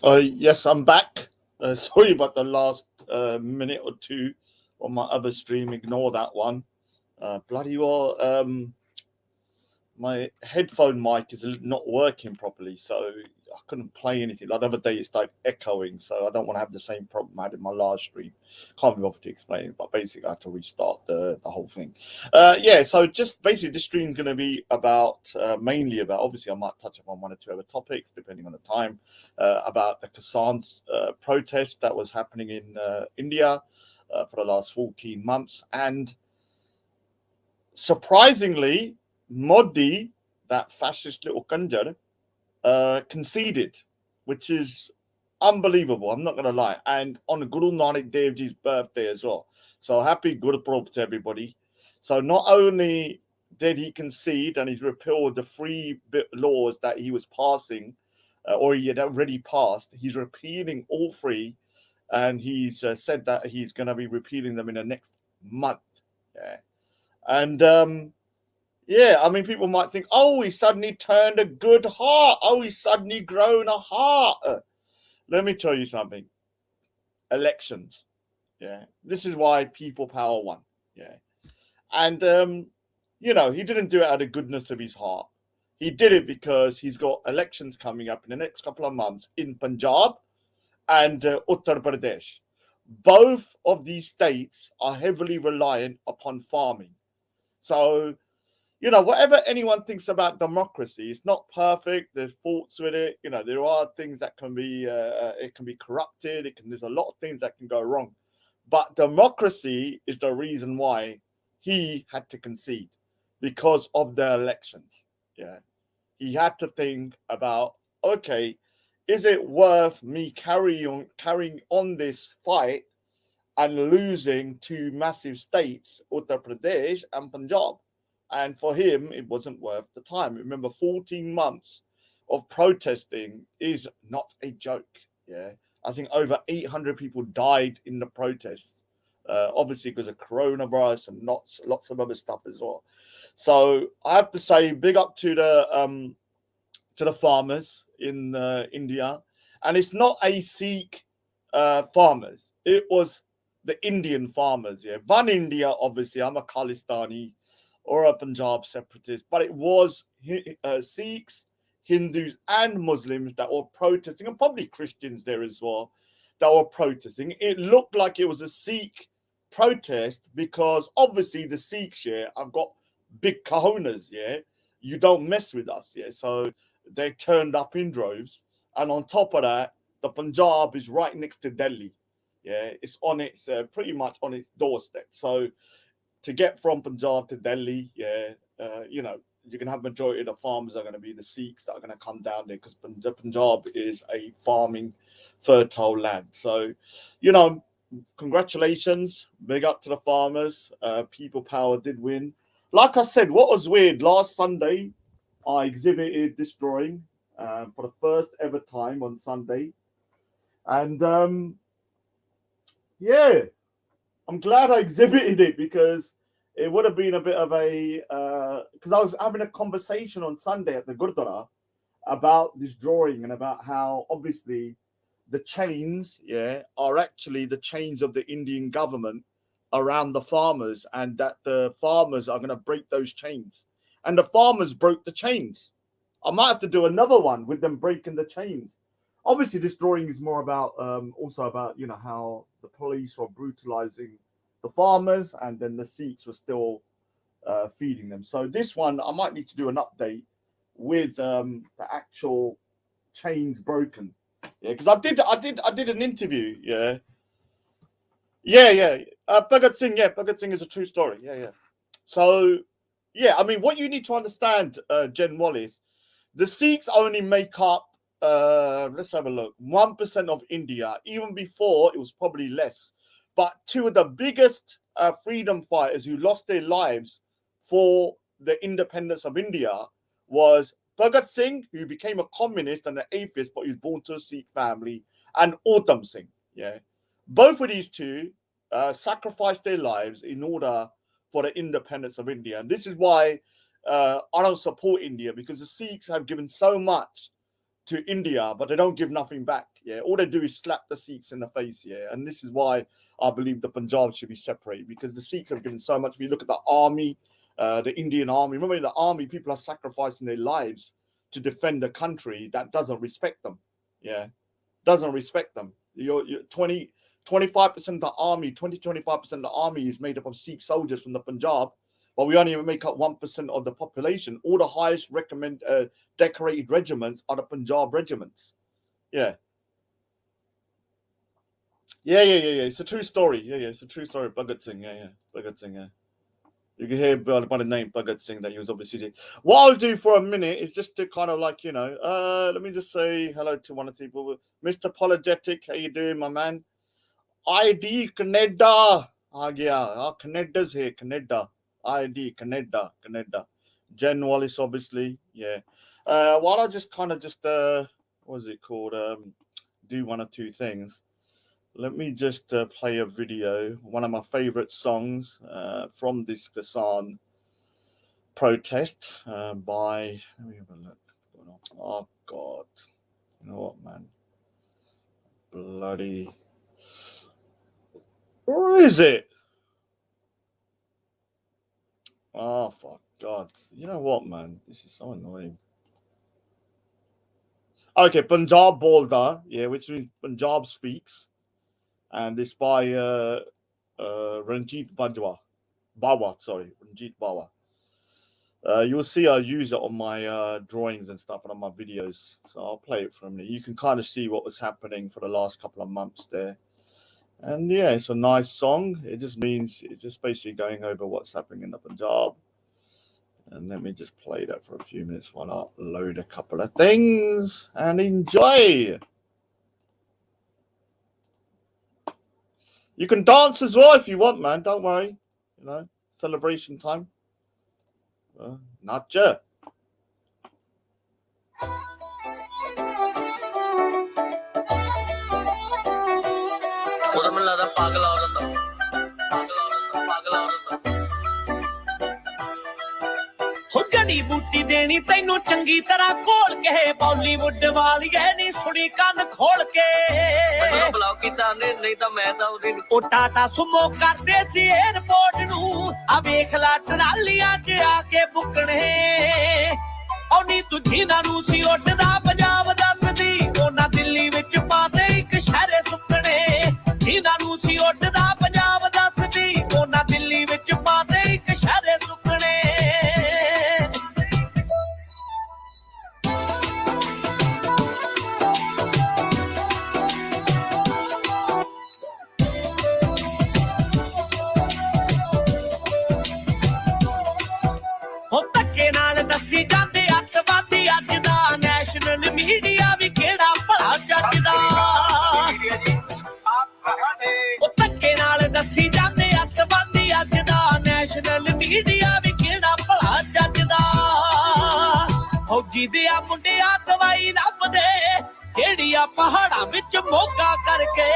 Yes, I'm back. Sorry about the last minute or two on my other stream. Ignore that one. Bloody well. My headphone mic is not working properly, so I couldn't play anything. Like the other day, it started echoing, so I don't want to have the same problem I had in my last stream. Can't be bothered to explain, but basically, I had to restart the whole thing. Yeah, so just basically, this stream's going to be about mainly about. Obviously, I might touch upon one or two other topics depending on the time. About the Kassan protest that was happening in India for the last 14 months, and surprisingly, Modi, that fascist little kanjar, conceded, which is unbelievable. I'm not going to lie. And on Guru Nanak Dev Ji's birthday as well. So happy Gurpurab to everybody. So not only did he concede and he's repealed the three laws that he was passing, or he had already passed, he's repealing all three, and he's said that he's going to be repealing them in the next month. Yeah. And yeah, I mean, people might think, oh, he suddenly turned a good heart. Oh, he's suddenly grown a heart. Let me tell you something. Elections. Yeah. This is why people power won. Yeah. And, he didn't do it out of goodness of his heart. He did it because he's got elections coming up in the next couple of months in Punjab and Uttar Pradesh. Both of these states are heavily reliant upon farming. So whatever anyone thinks about democracy, it's not perfect. There's faults with it. There are things that can be, it can be corrupted. There's a lot of things that can go wrong. But democracy is the reason why he had to concede because of the elections. Yeah. He had to think about, okay, is it worth me carrying on this fight and losing two massive states, Uttar Pradesh and Punjab? And for him, it wasn't worth the time. Remember, 14 months of protesting is not a joke. Yeah. I think over 800 people died in the protests, obviously because of coronavirus and lots of other stuff as well. So I have to say, big up to the farmers in India. And it's not a Sikh farmers. It was the Indian farmers. Yeah. One India, obviously, I'm a Khalistani or a Punjab separatist, but it was Sikhs, Hindus, and Muslims that were protesting, and probably Christians there as well, that were protesting. It looked like it was a Sikh protest because obviously the Sikhs, yeah, have got big cojones, yeah. You don't mess with us, yeah. So they turned up in droves, and on top of that, the Punjab is right next to Delhi. Yeah, it's on its pretty much on its doorstep. So to get from Punjab to Delhi, yeah, you can have majority of the farmers are going to be the Sikhs that are going to come down there because Punjab is a farming, fertile land. So, you know, congratulations, big up to the farmers. People power did win. Like I said, what was weird last Sunday, I exhibited this drawing for the first ever time on Sunday, and yeah, I'm glad I exhibited it because it would have been a bit of a because I was having a conversation on Sunday at the Gurdwara about this drawing and about how obviously the chains, yeah, are actually the chains of the Indian government around the farmers, and that the farmers are going to break those chains, and the farmers broke the chains. I might have to do another one with them breaking the chains. Obviously, this drawing is more about also about how the police were brutalizing the farmers, and then the Sikhs were still feeding them. So this one, I might need to do an update with the actual chains broken. Yeah, because I did an interview. Yeah, yeah. Bhagat Singh. Yeah, Bhagat Singh is a true story. Yeah. So yeah, I mean, what you need to understand, Jen Wallace, the Sikhs only make up. Let's have a look. 1% of India. Even before, it was probably less. But two of the biggest freedom fighters who lost their lives for the independence of India was Bhagat Singh, who became a communist and an atheist, but he was born to a Sikh family, and Udham Singh. Yeah, both of these two sacrificed their lives in order for the independence of India, and this is why I don't support India, because the Sikhs have given so much to India, but they don't give nothing back. Yeah, all they do is slap the Sikhs in the face. Yeah, and this is why I believe the Punjab should be separated, because the Sikhs have given so much. If you look at the army, the Indian army, remember in the army, people are sacrificing their lives to defend the country that doesn't respect them. Yeah, doesn't respect them. You're 25% of the army, 25% of the army is made up of Sikh soldiers from the Punjab, but we only make up 1% of the population. All the highest decorated regiments are the Punjab regiments. Yeah. Yeah. It's a true story. Yeah. It's a true story. Bhagat Singh. Yeah. Bhagat Singh. Yeah. You can hear by the name Bhagat Singh that he was obviously. What I'll do for a minute is just to kind of like, let me just say hello to one of the people. Mr. Apologetic, how you doing, my man? ID Canada. Canada's here. Canada. ID Canada. Jen Wallace, obviously. Yeah. While I just kind of what is it called? Do one or two things. Let me just play a video, one of my favorite songs from this Kisan protest by, let me have a look. Oh, God. You know what, man? Bloody. Where is it? Oh, for God. You know what, man? This is so annoying. Okay, Punjab Bolda, yeah, which means Punjab speaks. And it's by Ranjit Bawa. Ranjit Bawa. You'll see I use it on my drawings and stuff and on my videos. So I'll play it for a minute. You can kind of see what was happening for the last couple of months there. And yeah, it's a nice song. It just means it's just basically going over what's happening in the Punjab. And let me just play that for a few minutes while I upload a couple of things and enjoy. You can dance as well if you want, man. Don't worry. Celebration time. Not yet. ਜੜੀ ਬੂਟੀ ਦੇਣੀ ਤੈਨੂੰ ਚੰਗੀ ਤਰ੍ਹਾਂ ਖੋਲ ਕੇ ਬਾਲੀਵੁੱਡ ਵਾਲੀਏ ਨੀ ਸੁਣੀ ਕੰਨ ਖੋਲ ਕੇ ਮੈਨੂੰ ਬਲੌਕ ਕੀਤਾ ਨਹੀਂ ਤਾਂ ਮੈਂ ਤਾਂ ਉਹਦੀ ਉਹ ਟਾਟਾ ਸੁਮੋ ਕਰਦੇ ਸੀ 에어ਪੋਰਟ ਨੂੰ ਆ ਵੇਖ ਲਾ ਟਰਾਲੀਆਂ 'ਚ ਆ ਕੇ ਬੁੱਕਣੇ ਉਹ ਨੀ ਤੂੰ ਜਿਨ੍ਹਾਂ ਨੂੰ ਸੀ ਉੱਡਦਾ ਪੰਜਾਬ ਦੱਸਦੀ ਉਹਨਾਂ ਦਿੱਲੀ ਵਿੱਚ ਪਾਤੇ ਇੱਕ ਸ਼ਹਿਰੇ ਸੁੱਕਣੇ ਜਿਨ੍ਹਾਂ ਨੂੰ ਸੀ ਉੱਡਦਾ ਪੰਜਾਬ ਦੱਸਦੀ ਉਹਨਾਂ ਦਿੱਲੀ ਵਿੱਚ ਪਾਤੇ ਇੱਕ ਸ਼ਹਿਰੇ ਸੁੱਕਣੇ ਦੱਸੀ ਜਾਂਦੇ ਅੱਤਵਾਦੀ ਅੱਜ ਦਾ ਨੈਸ਼ਨਲ ਮੀਡੀਆ ਵੀ ਕਿਹੜਾ ਭਲਾ ਜੱਜਦਾ ਉਹ ਧੱਕੇ ਨਾਲ ਦੱਸੀ ਜਾਂਦੇ ਅੱਤਵਾਦੀ ਅੱਜ ਦਾ ਨੈਸ਼ਨਲ ਮੀਡੀਆ ਵੀ ਕਿਹੜਾ ਭਲਾ ਜੱਜਦਾ ਫੌਜੀ ਦੇ ਆ ਮੁੰਡਿਆ ਦਵਾਈ ਲੱਭਦੇ ਕਿਹੜੀਆਂ ਪਹਾੜਾਂ ਵਿੱਚ ਮੋਗਾ ਕਰਕੇ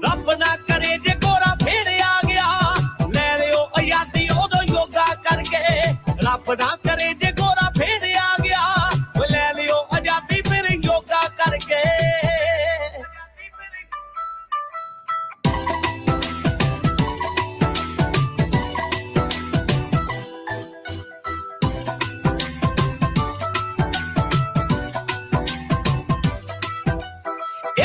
ਰੱਬ ਨਾ ਕਰੇ ਜੇ ਗੋਰਾ ਫੇਰ ਆ ਗਿਆ ਲੈ ਲਿਓ ਆਜ਼ਾਦੀ ਉਦੋਂ ਯੋਗਾ ਕਰਕੇ ਰੱਬ ਨਾ ਕਰੇ ਜੇ ਗੋਰਾ ਫੇਰ ਆ ਗਿਆ ਉਹ ਲੈ ਲਿਓ ਆਜ਼ਾਦੀ ਫਿਰ ਯੋਗਾ ਕਰਕੇ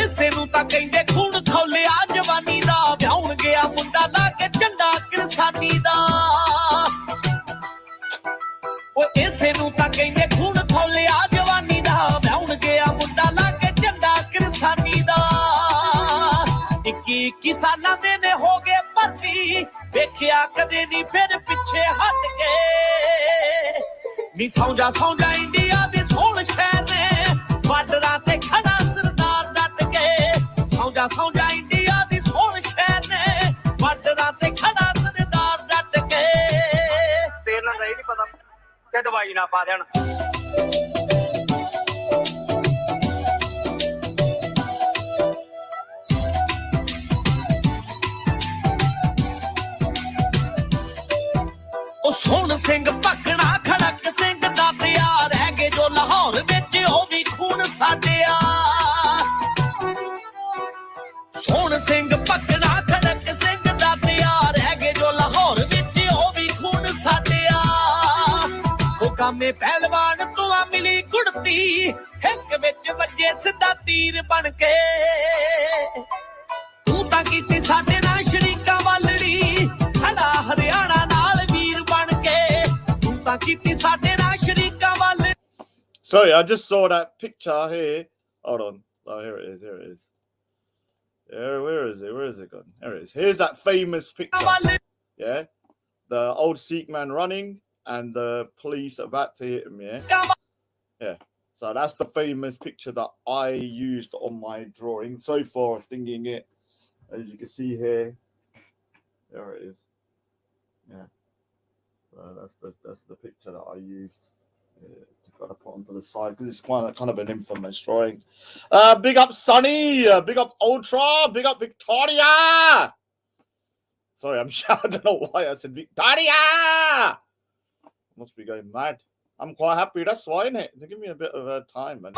ਇਸੇ ਨੂੰ ਤਾਂ ਕਹਿੰਦੇ ਖੂਨ ਖੌਲਿਆ ਜਵਾਨੀ ਦਾ ਵਿਆਹੁਣ ਗਿਆ ਮੁੰਡਾ ਲਾ ਕੇ ਝੰਡਾ ਕਿਰਸਾਨੀ ਦਾ ਉਹ ਇਸੇ ਨੂੰ ਤਾਂ ਕਹਿੰਦੇ ਖੂਨ ਖੌਲਿਆ ਜਵਾਨੀ ਦਾ ਵਿਆਹੁਣ ਗਿਆ ਮੁੰਡਾ ਲਾ ਕੇ ਝੰਡਾ ਕਿਰਸਾਨੀ ਦਾ 21 ਸਾਲਾਂ ਦੇ ਨੇ ਹੋ ਗਏ ਭਰਤੀ ਵੇਖਿਆ ਕਦੇ ਨਹੀਂ ਫਿਰ ਪਿੱਛੇ ਹਟ ਕੇ ਨੀ ਸੌਂਜਾ ਇੰਡੀਆ ਦੇ ਸੋਹਣ ਸ਼ਹਿਰ ਨੇ ਬਾਰਡਰਾਂ ਤੇ ਖੜਾ ਸਰਦਾਰ ਡਟ ਕੇ ਸੌਂਜਾ ਇੰਡੀਆ ਦੀ ਸੋਹਣ ਸ਼ਹਿਰ ਨੇ ਬਾਰਡਰਾਂ ਤੇ ਖੜਾ ਸਰਦਾਰ ਡਟ ਕੇ ਤੇਰੇ ਨਾਲ ਨਹੀਂ ਪਤਾ ਕਿ ਦਵਾਈ ਨਾ ਪਾ ਦੇਣ ਉਹ ਸੋਹਣ ਸਿੰਘ ਭਗਣਾ ਖੜਕ ਸਿੰਘ ਦਾ ਪਿਆਰ ਰਹਿ ਗਏ ਜੋ ਲਾਹੌਰ ਵਿੱਚ ਸਾਡਿਆ ਸੋਹਣ ਸਿੰਘ ਪੱਕਣਾ ਖੜਕ ਸਿੰਘ ਦਾਤਿਆ ਰਹਿ ਗਏ ਜੋ ਲਾਹੌਰ ਵਿੱਚ ਉਹ ਵੀ ਖੂਨ ਸਾਡਿਆ ਉਹ ਕਾਮੇ ਪਹਿਲਵਾਨ ਤੋਂ ਆ ਮਿਲੀ ਕੁੜਤੀ ਇੱਕ ਵਿੱਚ ਵੱਜੇ ਸਿੱਧਾ ਤੀਰ ਬਣ ਕੇ ਤੂੰ ਤਾਂ ਕੀਤੀ ਸਾਡੇ ਨਾਲ ਸ਼ਰੀਕਾਂ ਵਾਲੜੀ ਖੜਾ ਹਰਿਆਣਾ ਨਾਲ ਵੀਰ ਬਣ ਕੇ ਤੂੰ ਤਾਂ ਕੀਤੀ ਸਾਡੇ ਨਾਲ ਸ਼ਰੀਕਾਂ ਵਾਲੜੀ Sorry, I just saw that picture here. Hold on. Oh, here it is. Here it is. Where is it? Where is it gone? There it is. Here's that famous picture. Yeah. The old Sikh man running and the police about to hit him. Yeah. Yeah. So that's the famous picture that I used on my drawing. Sorry for thinking it. As you can see here. There it is. Yeah. That's the picture that I used. To kind of put onto the side because it's kind of an infamous drawing. Big up Sonny, big up Ultra, big up Victoria. Sorry, I'm shouting. I don't know why I said Victoria. Must be going mad. I'm quite happy. That's why, isn't it? They give me a bit of time, man.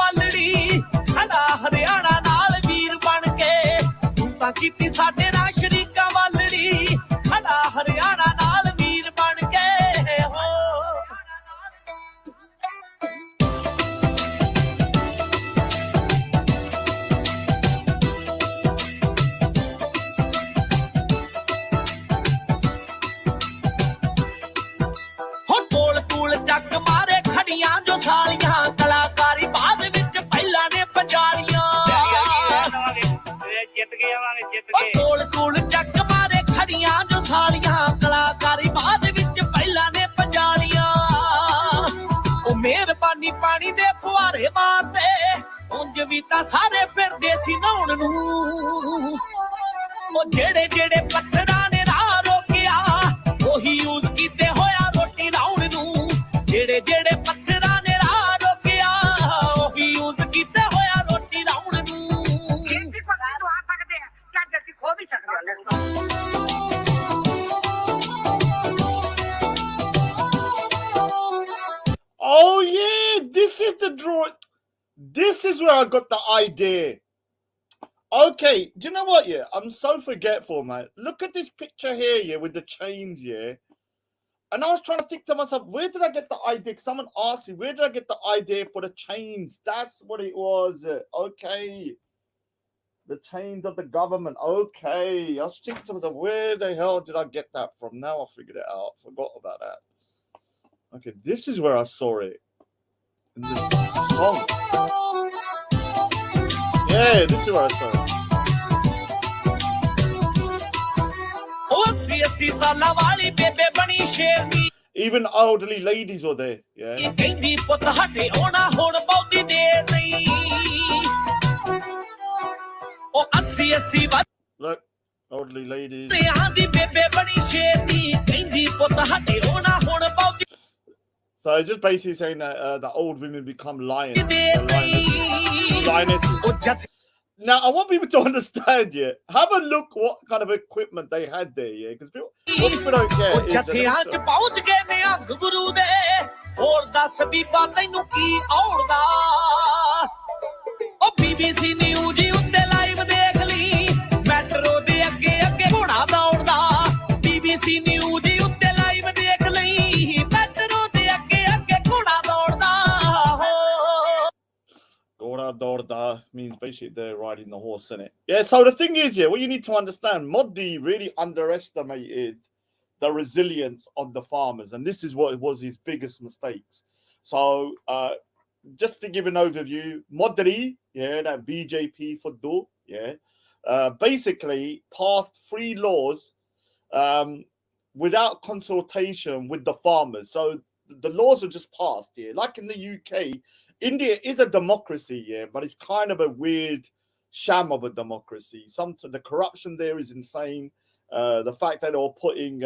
ਪਾਣੀ ਦੇ ਫੁਹਾਰੇ ਮਾਰਦੇ ਉਂਝ ਵੀ ਤਾਂ ਸਾਰੇ ਫਿਰਦੇ ਸੀ ਨਹਾਉਣ ਨੂੰ ਉਹ ਜਿਹੜੇ ਜਿਹੜੇ ਪੱਥਰਾਂ ਨੇ ਰਾਹ ਰੋਕਿਆ ਉਹੀ ਯੂਜ਼ ਕੀਤੇ ਹੋਇਆ ਰੋਟੀ ਲਾਉਣ ਨੂੰ ਜਿਹੜੇ ਜਿਹੜੇ ਪੱਥਰਾਂ ਨੇ ਰਾਹ ਰੋਕਿਆ ਉਹੀ ਯੂਜ਼ ਕੀਤੇ ਹੋਇਆ ਰੋਟੀ ਲਾਉਣ ਨੂੰ ਕਿੰਨੇ ਪਤਾ ਨੂੰ ਆ ਸਕਦੇ ਆ ਕਿ ਅਸੀਂ ਖੋ ਵੀ ਸਕਦੇ Oh yeah, this is the drawing. This is where I got the idea. Okay, do you know what? Yeah, I'm so forgetful, man. Look at this picture here, yeah, with the chains, yeah. And I was trying to think to myself, where did I get the idea? Someone asked me, where did I get the idea for the chains? That's what it was. Okay, the chains of the government. Okay, I was thinking to myself, where the hell did I get that from? Now I figured it out. Forgot about that. Okay, this is where I saw it in this song. Yeah, this is where I saw it. Even elderly ladies were there. Yeah. Look, elderly ladies. So just basically saying that the old women become lions. Lionesses. Now, I want people to understand, yeah. Have a look what kind of equipment they had there, yeah. Because what people don't get Dorda means basically they're riding the horse, innit? Yeah, so the thing is, yeah, what you need to understand, Modi really underestimated the resilience of the farmers, and this is what was his biggest mistakes. So, just to give an overview, Modi, yeah, that BJP for do, yeah, basically passed 3 laws without consultation with the farmers. So the laws are just passed, yeah. Like in the UK, India is a democracy, yeah, but it's kind of a weird sham of a democracy. The corruption there is insane. The fact that they're putting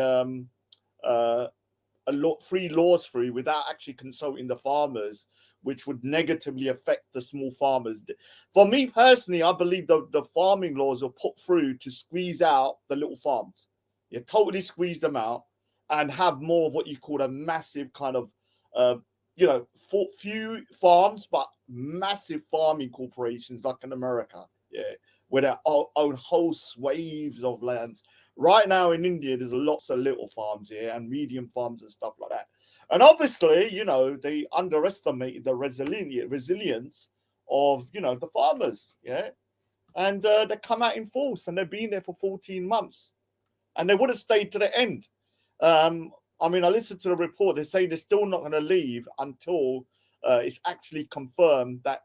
3 laws through without actually consulting the farmers, which would negatively affect the small farmers. For me personally, I believe the farming laws were put through to squeeze out the little farms. You totally squeeze them out and have more of what you call a massive kind of few farms, but massive farming corporations like in America, where they own whole swathes of lands. Right now in India, there's lots of little farms here and medium farms and stuff like that. And obviously, they underestimated the resilience of, the farmers, and they come out in force, and they've been there for 14 months, and they would have stayed to the end. I listened to the report. They say they're still not going to leave until it's actually confirmed that,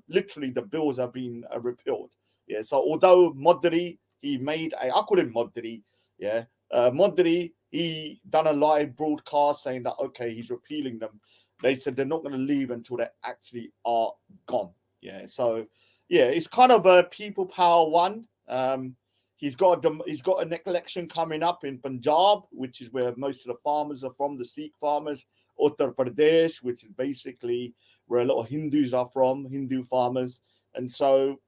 literally the bills have been repealed. Yeah. So although Modi, I call him Modi. Yeah. Modi, he done a live broadcast saying that, okay, he's repealing them. They said they're not going to leave until they actually are gone. Yeah. So, yeah, it's kind of a people power one. He's got an election coming up in Punjab, which is where most of the farmers are from, the Sikh farmers. Uttar Pradesh, which is basically where a lot of Hindus are from, Hindu farmers. And so,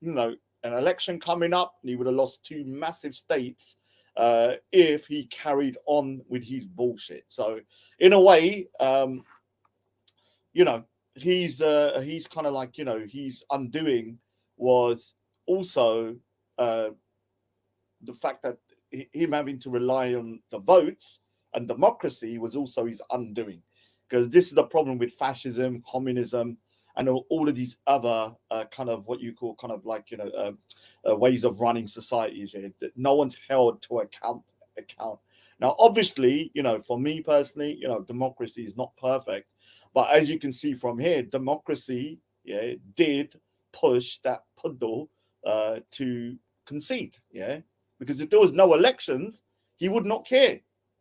an election coming up, and he would have lost 2 massive states if he carried on with his bullshit. So, in a way, he's kind of like, his undoing was also the fact that him having to rely on the votes and democracy was also his undoing, because this is the problem with fascism, communism, and all of these other kind of what you call kind of like ways of running societies here that no one's held to account. Now, obviously, for me personally, democracy is not perfect, but as you can see from here, democracy did push that puddle to concede, because if there was no elections, he would not care.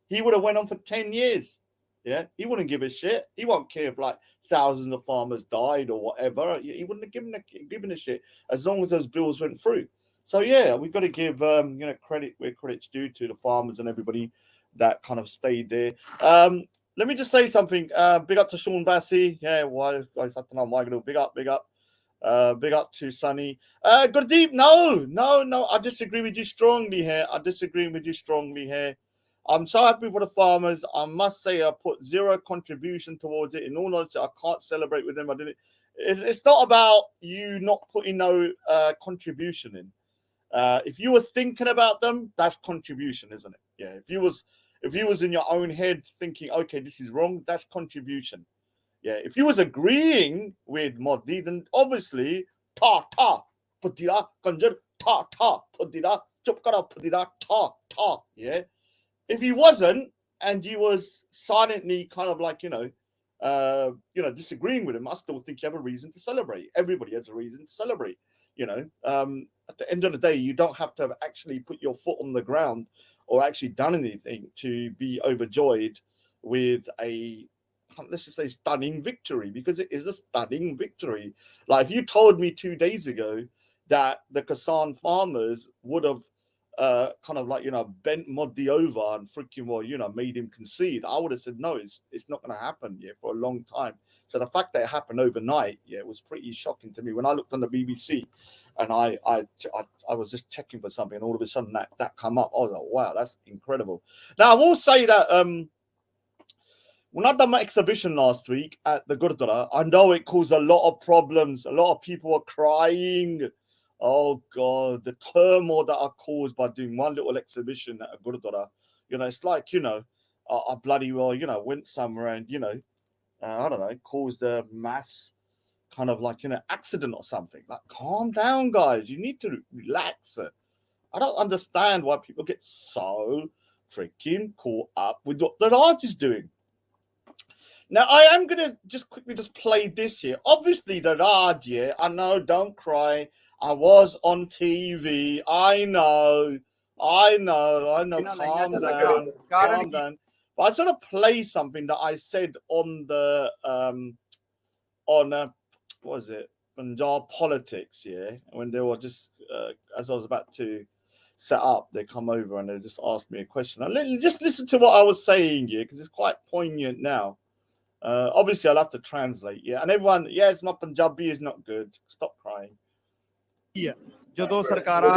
He would have went on for 10 years. Yeah, he wouldn't give a shit. He won't care if like thousands of farmers died or whatever. He wouldn't have given a shit as long as those bills went through. So yeah, we've got to give credit where credit's due to the farmers and everybody that kind of stayed there. Let me just say something. Big up to Sean Bassey. Yeah, big up. Big up to Sunny. Gurdeep, no. I disagree with you strongly here. I'm so happy for the farmers. I must say I put zero contribution towards it. In all honesty, I can't celebrate with them. It's not about you not putting no contribution in. If you was thinking about them, that's contribution, isn't it? Yeah. If you was in your own head thinking, okay, this is wrong, that's contribution. Yeah. If you was agreeing with Modi, then obviously putida kanjar putida chupkara putida yeah. If he wasn't, and he was silently kind of like, disagreeing with him, I still think you have a reason to celebrate. Everybody has a reason to celebrate, at the end of the day, you don't have to have actually put your foot on the ground or actually done anything to be overjoyed with a, let's just say, stunning victory, because it is a stunning victory. Like if you told me 2 days ago that the Kisan farmers would have kind of like, bent Modi over and freaking, made him concede, I would have said, no, it's not going to happen for a long time. So the fact that it happened overnight, it was pretty shocking to me. When I looked on the BBC and I was just checking for something, and all of a sudden that come up, I was like, wow, that's incredible. Now, I will say that when I done my exhibition last week at the Gurdwara, I know it caused a lot of problems. A lot of people were crying. Oh God, the turmoil that I caused by doing one little exhibition at a Gurdwara. It's like, I bloody well, went somewhere and, I don't know, caused a mass kind of like, accident or something. Like, calm down, guys. You need to relax. I don't understand why people get so freaking caught up with what the Raj is doing. Now, I am going to just quickly play this here. Obviously, the Raj, I know, don't cry. I was on TV. I know. Calm down. But I sort of play something that I said on the, what was it? Punjab Politics, when they were just, as I was about to set up, they come over and they just asked me a question. And just listen to what I was saying here, because it's quite poignant now. Obviously, I'll have to translate, and everyone, it's not Punjabi is not good. Stop crying. ਜਦੋਂ ਸਰਕਾਰਾਂ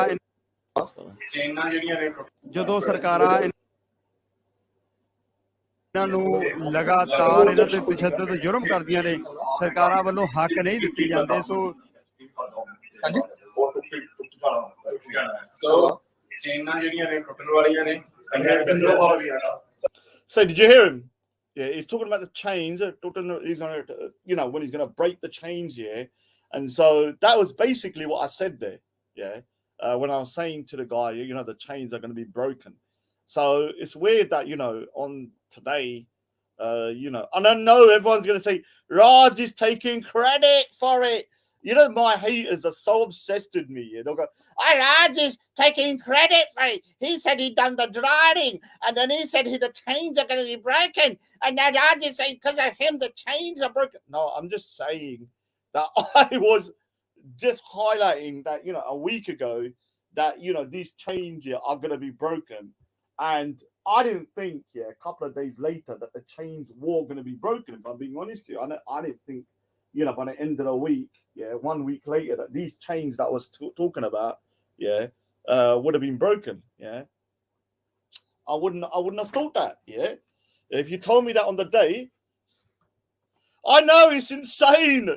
ਇਹਨਾਂ ਨੂੰ ਲਗਾਤਾਰ ਇਹਨਾਂ ਤੇ ਤਸ਼ੱਦਦ ਜੁਰਮ ਕਰਦੀਆਂ ਨੇ ਸਰਕਾਰਾਂ ਵੱਲੋਂ ਹੱਕ ਨਹੀਂ ਦਿੱਤੇ ਜਾਂਦੇ ਸੋ So did you hear him? Yeah, he's talking about the chains. He's gonna, when he's gonna break the chains, yeah. And so that was basically what I said there, yeah. When I was saying to the guy, the chains are going to be broken. So it's weird that on today, and I know everyone's going to say Raj is taking credit for it. My haters are so obsessed with me. They'll go, Raj is taking credit for it. He said he done the drying, and then he said the chains are going to be broken. And now Raj is saying because of him, the chains are broken. No, I'm just saying that I was just highlighting that, a week ago that, these chains here are going to be broken. And I didn't think, a couple of days later that the chains were going to be broken. If I'm being honest with you, I didn't think, by the end of the week, 1 week later, that these chains that I was talking about, would have been broken. I wouldn't have thought that. If you told me that on the day, I know it's insane.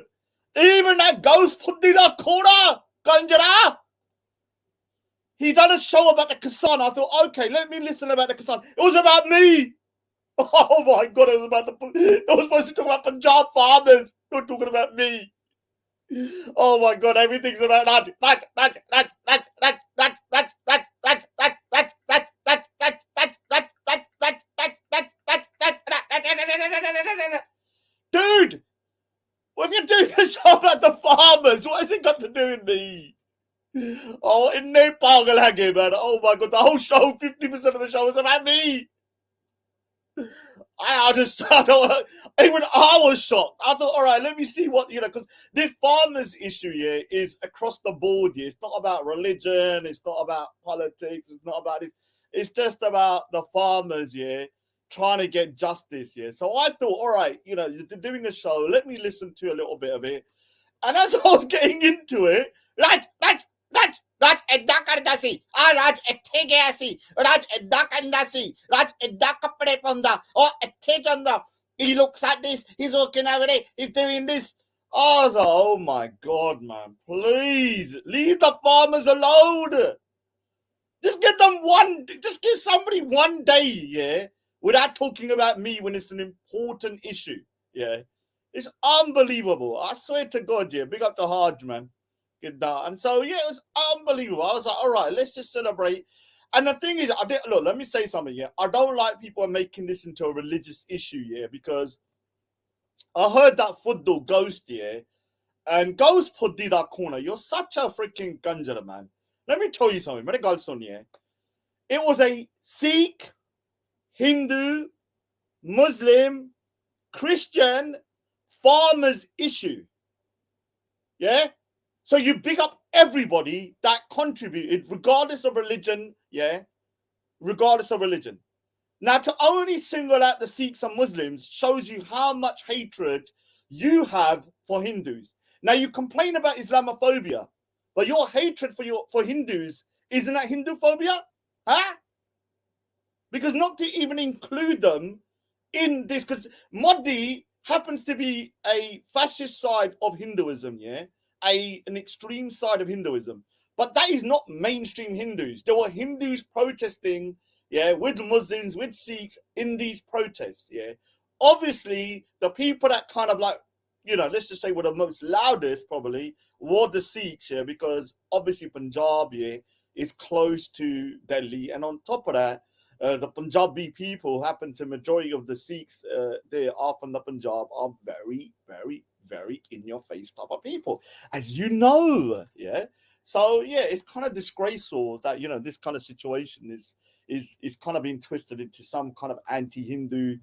Even that ghost put in a corner, Ganjara. He done a show about the Kassan. I thought, okay, let me listen about the Kassan. It was about me. Oh my God, it was supposed to talk about Punjab farmers. Not talking about me. Oh my God, everything's about Raj. Dude, well, if you're doing a show about the farmers, what has it got to do with me? Oh, in Nepal, man. Oh my God, the whole show, 50% of the show was about me. Even I was shocked. I thought, all right, let me see what, because the farmers issue here is across the board here. It's not about religion. It's not about politics. It's not about this. It's just about the farmers here trying to get justice here. So I thought, all right, you're doing a show. Let me listen to a little bit of it. And as I was getting into it, Raj, ਏਦਾਂ ਕਰਦਾ ਸੀ ਰਾਜ ਇੱਥੇ ਗਿਆ ਸੀ ਰਾਜ ਏਦਾਂ ਕਰਦਾ ਸੀ ਰਾਜ ਏਦਾਂ ਕੱਪੜੇ ਪਾਉਂਦਾ ਉਹ ਇੱਥੇ ਜਾਂਦਾ he looks at this, he's walking over there, he's doing this. I was like, oh my God, man, please leave the farmers alone. Just give somebody one day, without talking about me when it's an important issue. It's unbelievable. I swear to God, big up to Haj, man. And so, it was unbelievable. I was like, all right, let's just celebrate. And the thing is, look, let me say something, I don't like people making this into a religious issue, because I heard that Fuddo Ghost, and Ghost put that corner. You're such a freaking ganjara, man. Let me tell you something. It was a Sikh, Hindu, Muslim, Christian, farmers issue. So you big up everybody that contributed, regardless of religion, regardless of religion. Now, to only single out the Sikhs and Muslims shows you how much hatred you have for Hindus. Now, you complain about Islamophobia, but your hatred for Hindus, isn't that Hinduphobia? Huh? Because not to even include them in this, because Modi happens to be a fascist side of Hinduism, an extreme side of Hinduism, but that is not mainstream Hindus. There were Hindus protesting, with Muslims, with Sikhs in these protests, Obviously, the people that kind of like, let's just say were the most loudest probably were the Sikhs, because obviously Punjab, is close to Delhi, and on top of that, the Punjabi people majority of the Sikhs there are from the Punjab are very, very, very in your face type of people, as you know. So it's kind of disgraceful that this kind of situation is kind of being twisted into some kind of anti-Hindu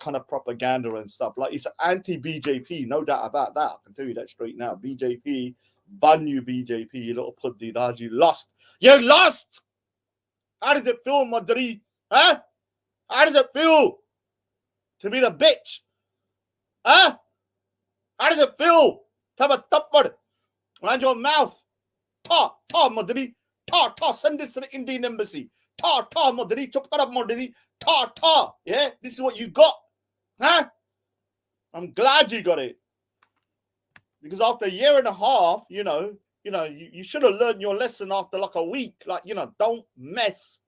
kind of propaganda and stuff. Like, it's anti-BJP, no doubt about that. I can tell you that straight now. BJP, ban you BJP, you little puddy dad, you lost. How does it feel, Madri? Huh? How does it feel to be the bitch? Huh? How does it feel to have a tappad around your mouth? Ta, Madri. Ta, send this to the Indian embassy. Ta, Madri. Chup karab, Madri. Ta. Yeah, this is what you got, huh? I'm glad you got it, because after a year and a half, you should have learned your lesson after like a week. Like, don't mess,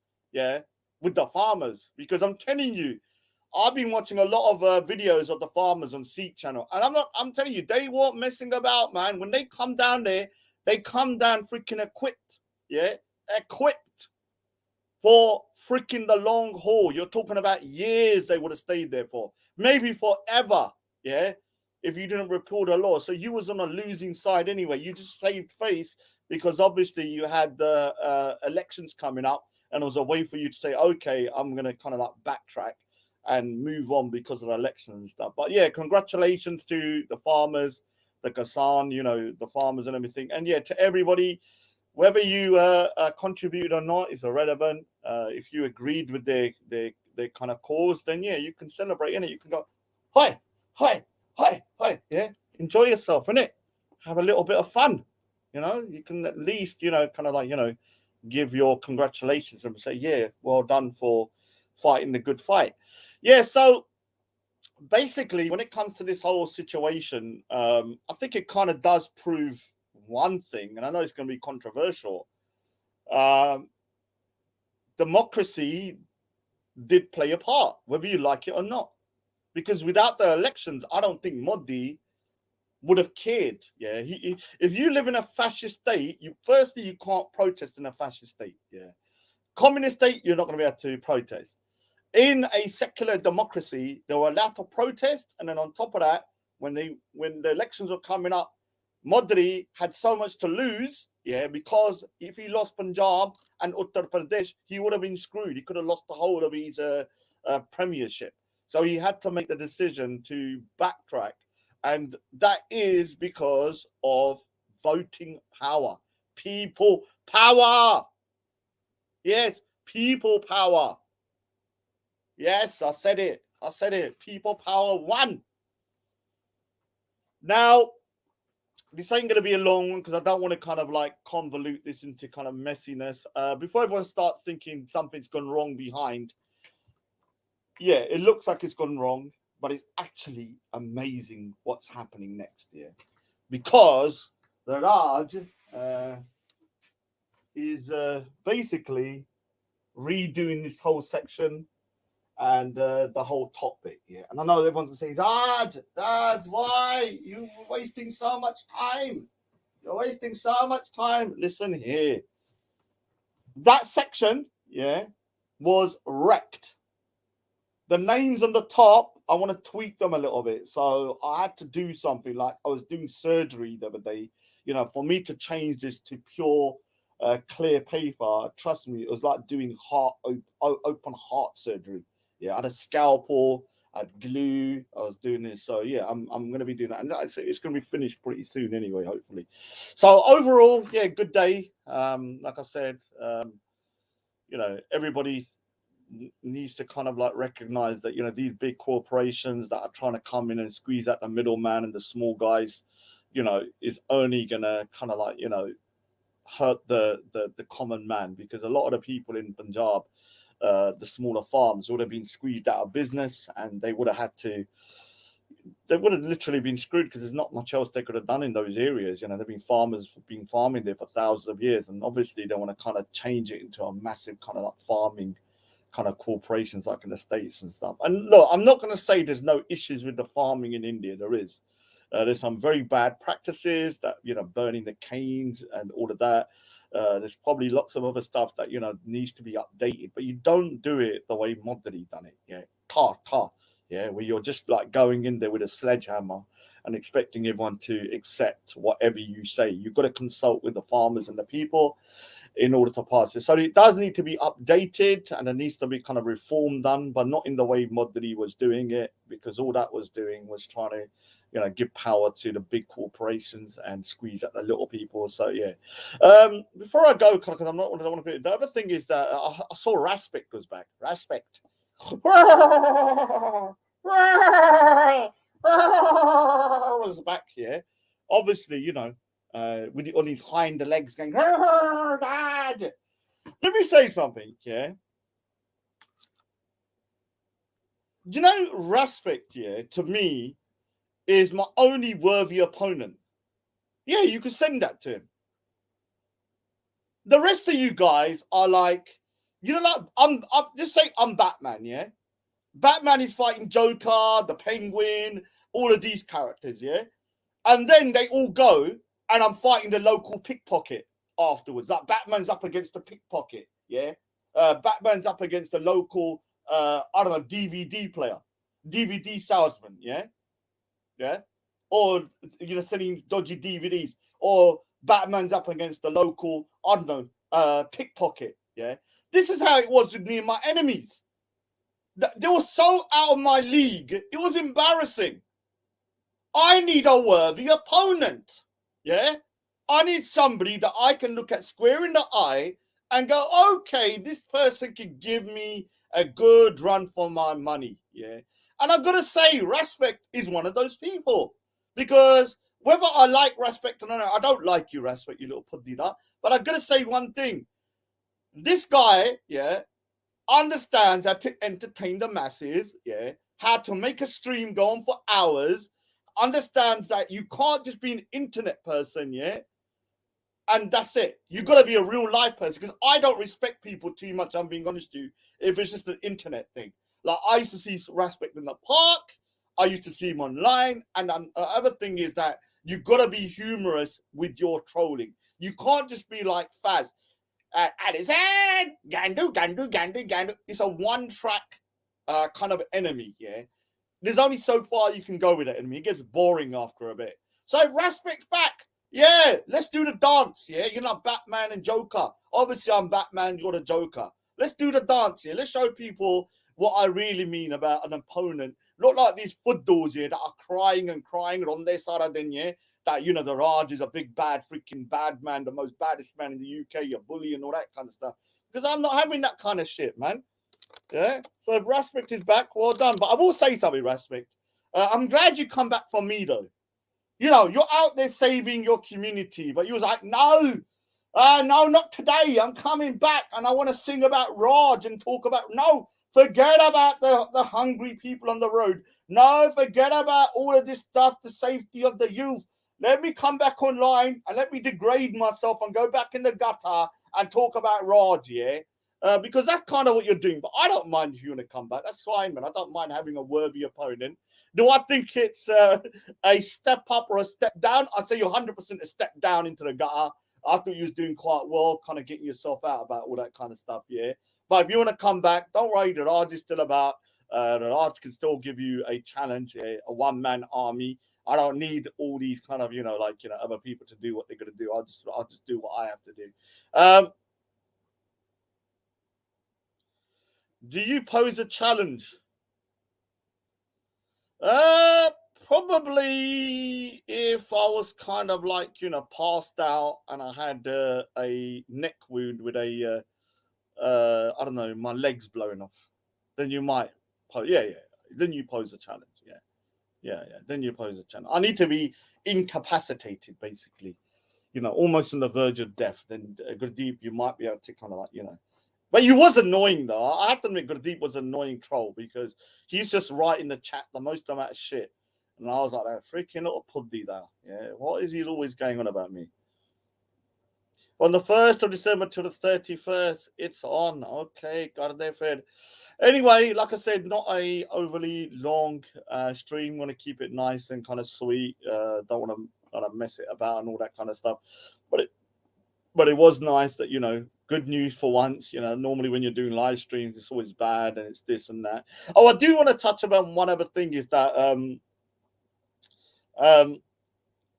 with the farmers, because I'm telling you, I've been watching a lot of videos of the farmers on Seek channel, and I'm telling you, they weren't messing about, man. When they come down there, they come down freaking equipped, equipped for freaking the long haul. You're talking about years they would have stayed there for, maybe forever, if you didn't repeal the law. So you was on a losing side anyway. You just saved face because obviously you had the elections coming up, and it was a way for you to say, okay, I'm going to kind of like backtrack and move on because of the election and stuff. But yeah, congratulations to the farmers, the Kasan, the farmers and everything. And yeah, to everybody, whether you contribute or not is irrelevant. If you agreed with their kind of cause, then yeah, you can celebrate in it. You can go, hi, enjoy yourself, innit? Have a little bit of fun, You can at least, kind of like, give your congratulations and say, yeah, well done for fighting the good fight. Yeah, so basically, when it comes to this whole situation, I think it kind of does prove one thing, and I know it's going to be controversial. Democracy did play a part, whether you like it or not, because without the elections, I don't think Modi would have cared. Yeah, if you live in a fascist state, you can't protest in a fascist state. Yeah, communist state, you're not going to be able to protest. In a secular democracy, they were allowed to protest, and then on top of that, when the elections were coming up, Modi had so much to lose, because if he lost Punjab and Uttar Pradesh, he would have been screwed. He could have lost the whole of his premiership. So he had to make the decision to backtrack, and that is because of voting power, people power. Yes, people power. Yes, I said it. People power won. Now, this ain't going to be a long one because I don't want to kind of like convolute this into kind of messiness. Before everyone starts thinking something's gone wrong behind, it looks like it's gone wrong, but it's actually amazing what's happening next year, because the Raj is basically redoing this whole section and the whole top bit, And I know everyone's going to say, Dad, why? You're wasting so much time. You're wasting so much time. Listen here. That section, was wrecked. The names on the top, I want to tweak them a little bit. So I had to do something, like I was doing surgery the other day, for me to change this to pure clear paper. Trust me, it was like doing open heart surgery. I had a scalpel, I had glue, I was doing this. So I'm going to be doing that. And it's going to be finished pretty soon anyway, hopefully. So overall, good day. Like I said, everybody needs to kind of like recognize that, these big corporations that are trying to come in and squeeze out the middleman and the small guys, is only going to kind of like, hurt the common man, because a lot of the people in Punjab, the smaller farms, would have been squeezed out of business, and they would have literally been screwed, because there's not much else they could have done in those areas. They've been farming there for thousands of years, and obviously they want to kind of change it into a massive kind of like farming kind of corporations like in the States and stuff. And look, I'm not going to say there's no issues with the farming in India. There is. There's some very bad practices that, burning the canes and all of that. There's probably lots of other stuff that, needs to be updated, but you don't do it the way Modi done it. Where you're just like going in there with a sledgehammer and expecting everyone to accept whatever you say. You've got to consult with the farmers and the people in order to pass it. So it does need to be updated, and there needs to be kind of reform done, but not in the way Modi was doing it, because all that was doing was trying to, give power to the big corporations and squeeze at the little people. So before I go, because I don't want to be. The other thing is that I saw Raspect was back. Raspect. Was back here. Obviously, with on his hind legs going. Dad. Let me say something. You know, respect, yeah, to me, is my only worthy opponent. Yeah, you could send that to him. The rest of you guys are like, you know, like I'm just say I'm Batman, yeah. Batman is fighting Joker, the Penguin, all of these characters, yeah. And then they all go, and I'm fighting the local pickpocket afterwards. Like Batman's up against the pickpocket, yeah. Batman's up against the local, I don't know, DVD player, DVD salesman, yeah, yeah, or you know, selling dodgy DVDs, or Batman's up against the local, I don't know, pickpocket, yeah. This is how it was with me and my enemies. They were so out of my league, it was embarrassing. I need a worthy opponent. Yeah. I need somebody that I can look at square in the eye and go, okay, this person can give me a good run for my money. Yeah. And I've got to say, Respect is one of those people. Because whether I like Respect or not, I don't like you, Respect, you little puddy that. But I've got to say one thing. This guy, yeah, understands how to entertain the masses, yeah, how to make a stream go on for hours, understands that you can't just be an internet person, yeah, and that's it. You got to be a real life person, because I don't respect people too much, I'm being honest with you, if it's just an internet thing. Like, I used to see Respect in the park, I used to see him online, and the other thing is that you got to be humorous with your trolling. You can't just be like Faz. At his head, Gandu, Gandu, Gandu, Gandu. It's a one-track kind of enemy, yeah? There's only so far you can go with that enemy. It gets boring after a bit. So if Respect's back, yeah, let's do the dance, yeah? You're not Batman and Joker. Obviously, I'm Batman, you're the Joker. Let's do the dance here. Let's show people what I really mean about an opponent. Not like these feuds here that are crying and on their side of then, yeah? That, you know, the Raj is a big bad freaking bad man, the most baddest man in the UK, you're bully and all that kind of stuff. Because I'm not having that kind of shit, man. Yeah. So if Respect is back, well done. But I will say something, Respect. I'm glad you come back for me, though. You know, you're out there saving your community, but you was like, no, no, not today. I'm coming back and I want to sing about Raj and talk about, no, forget about the hungry people on the road. No, forget about all of this stuff, the safety of the youth. Let me come back online and let me degrade myself and go back in the gutter and talk about Raj, yeah? Because that's kind of what you're doing. But I don't mind if you want to come back. That's fine, man. I don't mind having a worthy opponent. Do I think it's a step up or a step down? I'd say you're 100% a step down into the gutter. I thought you was doing quite well, kind of getting yourself out about all that kind of stuff, yeah? But if you want to come back, don't worry. The Raj is still about. The Raj can still give you a challenge, a one-man army. I don't need all these kind of, other people to do what they're going to do. I'll just do what I have to do. Do you pose a challenge? Probably if I was kind of like, passed out and I had a neck wound with a, I don't know, my legs blowing off, then you might, yeah. Then you pose a challenge, yeah. Then you pose a challenge. I need to be incapacitated, basically, almost on the verge of death. Then Gurdeep, you might be able to kind of like, But he was annoying, though. I have to admit, Gurdeep was an annoying troll because he's just writing the chat the most amount of shit. And I was like, that freaking little puddy there. Yeah, what is he always going on about me? On the 1st of December to the 31st, it's on. Okay, got it there, Fred. Anyway, like I said, not a overly long stream. Want to keep it nice and kind of sweet. Don't want to kind of mess it about and all that kind of stuff. But it was nice that, good news for once. Normally when you're doing live streams, it's always bad and it's this and that. Oh, I do want to touch about one other thing is that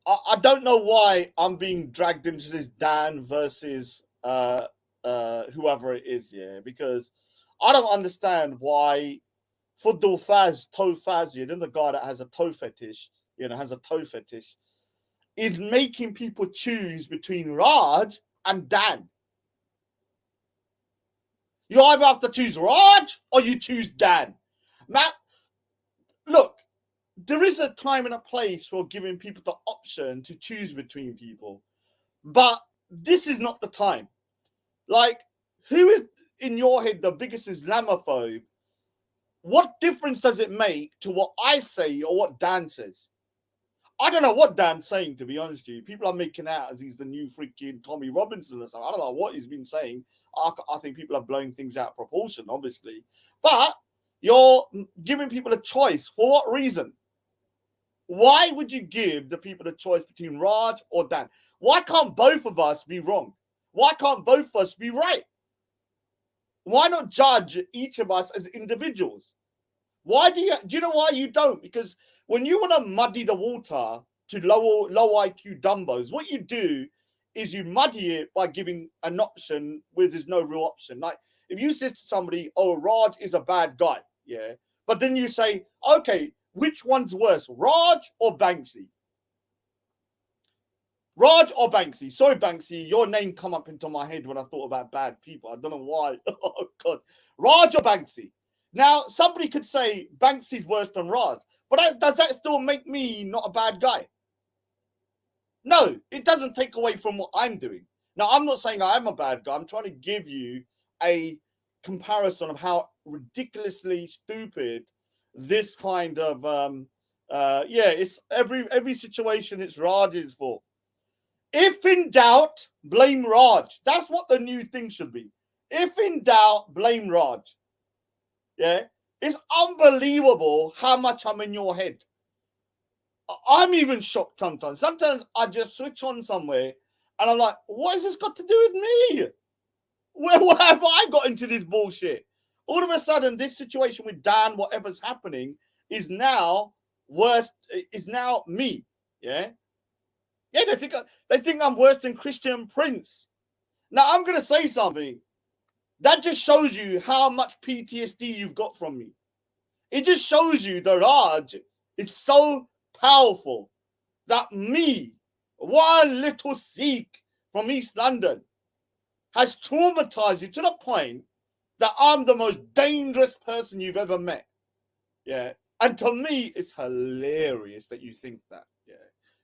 I don't know why I'm being dragged into this Dan versus whoever it is, yeah, because I don't understand why Fuddle Faz, Toe Faz, the guy that has a toe fetish, is making people choose between Raj and Dan. You either have to choose Raj or you choose Dan. Matt, look, there is a time and a place for giving people the option to choose between people. But this is not the time. Like, who is in your head the biggest Islamophobe what difference does it make to what I say or what Dan says? I don't know what Dan's saying, to be honest with you. People are making out as he's the new freaking Tommy Robinson or something. I don't know what he's been saying. I think people are blowing things out of proportion, obviously. But you're giving people a choice. For what reason? Why would you give the people a choice between Raj or Dan? Why can't both of us be wrong? Why can't both of us be right? Why not judge each of us as individuals? Why do you know why you don't? Because when you want to muddy the water to low IQ dumbos, what you do is you muddy it by giving an option where there's no real option. Like if you say to somebody, oh, Raj is a bad guy, yeah, but then you say, okay, which one's worse, Raj or Banksy? Raj or Banksy? Sorry, Banksy, your name come up into my head when I thought about bad people. I don't know why. Oh, God. Raj or Banksy? Now, somebody could say Banksy's worse than Raj, but does that still make me not a bad guy? No, it doesn't take away from what I'm doing. Now, I'm not saying I'm a bad guy. I'm trying to give you a comparison of how ridiculously stupid this kind of, it's every situation it's Raj's fault. If in doubt, blame Raj. That's what the new thing should be. If in doubt, blame Raj. Yeah, it's unbelievable how much I'm in your head. I'm even shocked sometimes. Sometimes I just switch on somewhere and I'm like, what has this got to do with me? Where have I got into this bullshit? All of a sudden, this situation with Dan, whatever's happening, is now worse, is now me. Yeah. Yeah, they think I'm worse than Christian Prince. Now, I'm going to say something. That just shows you how much PTSD you've got from me. It just shows you the Raj is so powerful that me, one little Sikh from East London, has traumatized you to the point that I'm the most dangerous person you've ever met. Yeah. And to me, it's hilarious that you think that. Yeah.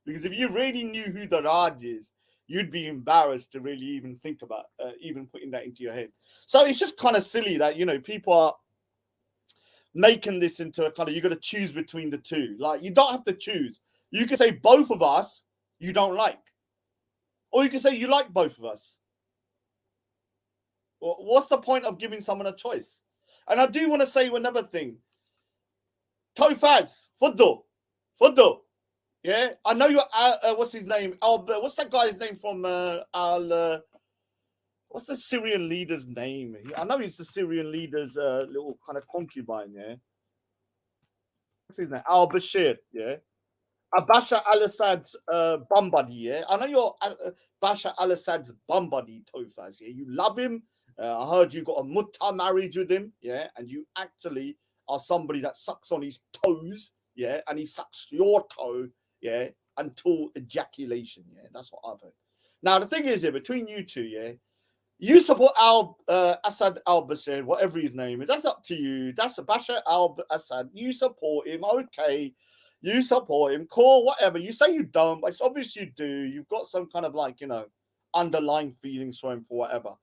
Because if you really knew who the Raj is, you'd be embarrassed to really even think about even putting that into your head. So it's just kind of silly that, you know, people are making this into a kind of, you got to choose between the two. Like, you don't have to choose. You can say both of us you don't like. Or you can say you like both of us. Well, what's the point of giving someone a choice? And I do want to say another thing. Tofaz, Fuddo. Yeah, I know you're. What's his name? What's that guy's name from what's the Syrian leader's name? I know he's the Syrian leader's little kind of concubine. Yeah, what's his name? Al Bashir. Yeah, Bashar al-Assad's bum buddy. Yeah, I know you're Bashar al-Assad's bum buddy, Tofaz. Yeah, you love him. I heard you got a mutta marriage with him. Yeah, and you actually are somebody that sucks on his toes. Yeah, and he sucks your toe. Yeah, until ejaculation. Yeah, that's what I've heard. Now the thing is, here between you two, yeah, you support Assad al-Bashir, whatever his name is. That's up to you. That's Bashar al-Assad. You support him, okay? You support him, cool, whatever. You say you don't, but it's obvious you do. You've got some kind of like, you know, underlying feelings for him for whatever.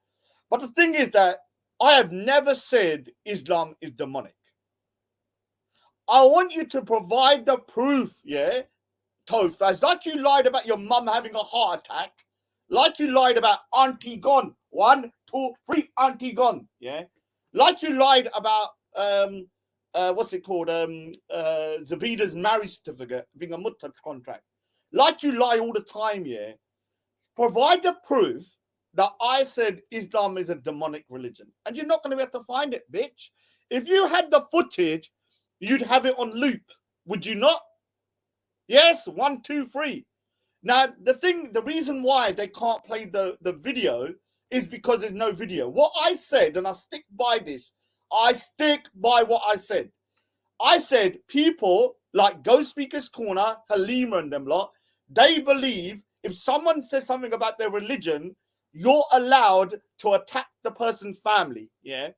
But the thing is that I have never said Islam is demonic. I want you to provide the proof, yeah. Tofaz, like you lied about your mum having a heart attack, like you lied about Auntie gone, 1, 2, 3, Auntie gone, yeah, like you lied about what's it called, Zabida's marriage certificate being a mutta contract, like you lie all the time, yeah. Provide the proof that I said Islam is a demonic religion, and you're not going to be able to find it, bitch. If you had the footage, you'd have it on loop, would you not? Yes, 1, 2, 3. Now, the reason why they can't play the video is because there's no video. What I said, and I stick by this, I stick by what I said. I said people like Ghost Speakers Corner, Halima and them lot, they believe if someone says something about their religion, you're allowed to attack the person's family, yeah?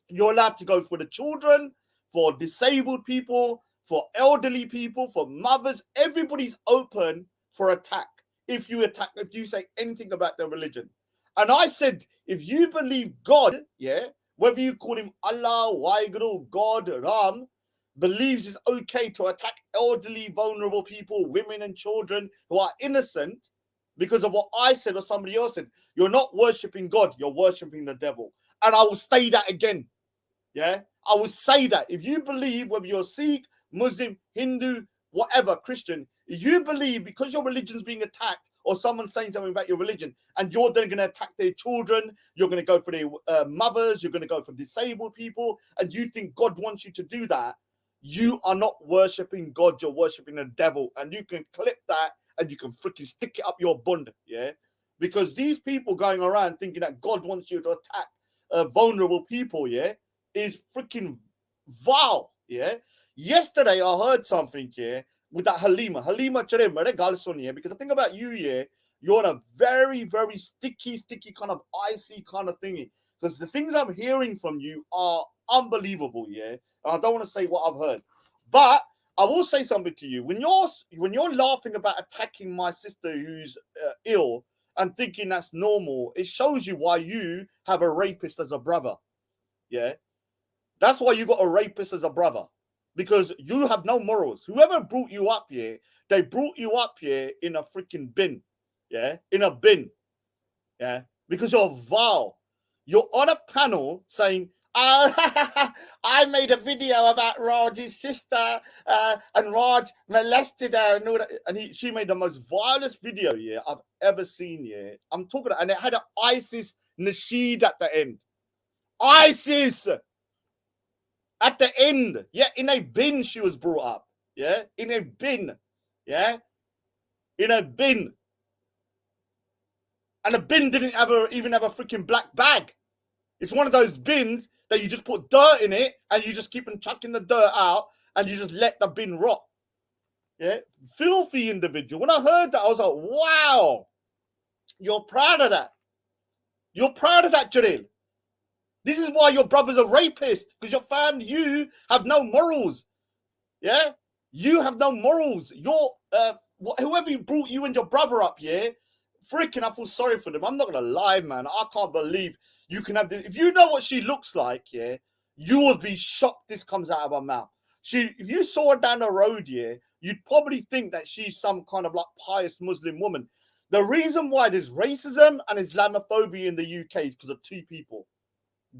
You're allowed to go for the children, for disabled people, for elderly people, for mothers. Everybody's open for attack if you say anything about their religion. And I said, if you believe God, yeah, whether you call him Allah, Waheguru, God, Ram, believes it's okay to attack elderly, vulnerable people, women and children who are innocent because of what I said or somebody else said. You're not worshipping God, you're worshipping the devil. And I will say that again. Yeah, I will say that. If you believe, whether you're Sikh, Muslim, Hindu, whatever, Christian, if you believe because your religion's being attacked or someone's saying something about your religion and you're then going to attack their children, you're going to go for their mothers, you're going to go for disabled people, and you think God wants you to do that, you are not worshipping God, you're worshipping the devil. And you can clip that and you can freaking stick it up your bund, yeah? Because these people going around thinking that God wants you to attack vulnerable people, yeah, is freaking vile, yeah? Yesterday, I heard something, yeah, with that Halima. Halima, because I think about you, yeah, you're on a very, very sticky kind of icy kind of thingy. Because the things I'm hearing from you are unbelievable, yeah? And I don't want to say what I've heard. But I will say something to you. When you're laughing about attacking my sister who's ill and thinking that's normal, it shows you why you have a rapist as a brother, yeah? That's why you got a rapist as a brother. Because you have no morals. Whoever brought you up here, they brought you up here in a freaking bin. Yeah? In a bin. Yeah? Because you're vile. You're on a panel saying, I made a video about Raj's sister and Raj molested her and all that. And she made the most vilest video, yeah, I've ever seen, yeah. I'm talking, and it had an ISIS Nasheed at the end. ISIS! At the end, yeah, in a bin she was brought up, yeah, in a bin, yeah, in a bin. And the bin didn't even have a freaking black bag. It's one of those bins that you just put dirt in it and you just keep on chucking the dirt out and you just let the bin rot. Yeah, filthy individual. When I heard that, I was like, wow, you're proud of that. You're proud of that, Jalil. This is why your brother's a rapist, because your family, you have no morals. Yeah? You have no morals. You're, whoever brought you and your brother up, yeah? Freaking, I feel sorry for them. I'm not going to lie, man. I can't believe you can have this. If you know what she looks like, yeah, you will be shocked this comes out of her mouth. If you saw her down the road, yeah, you'd probably think that she's some kind of like pious Muslim woman. The reason why there's racism and Islamophobia in the UK is because of two people.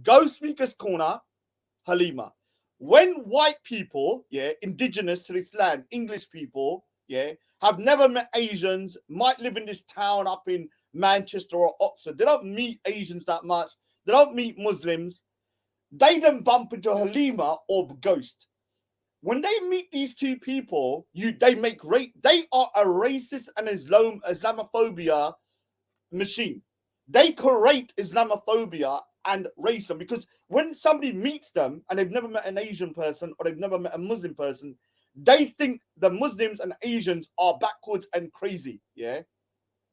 Ghost Speaker's Corner, Halima. When white people, yeah, indigenous to this land, English people, yeah, have never met Asians, might live in this town up in Manchester or Oxford. They don't meet Asians that much. They don't meet Muslims. They then bump into Halima or Ghost. When they meet these two people, they are a racist and Islamophobia machine. They create Islamophobia and racism, because when somebody meets them and they've never met an Asian person or they've never met a Muslim person, they think the Muslims and Asians are backwards and crazy, yeah?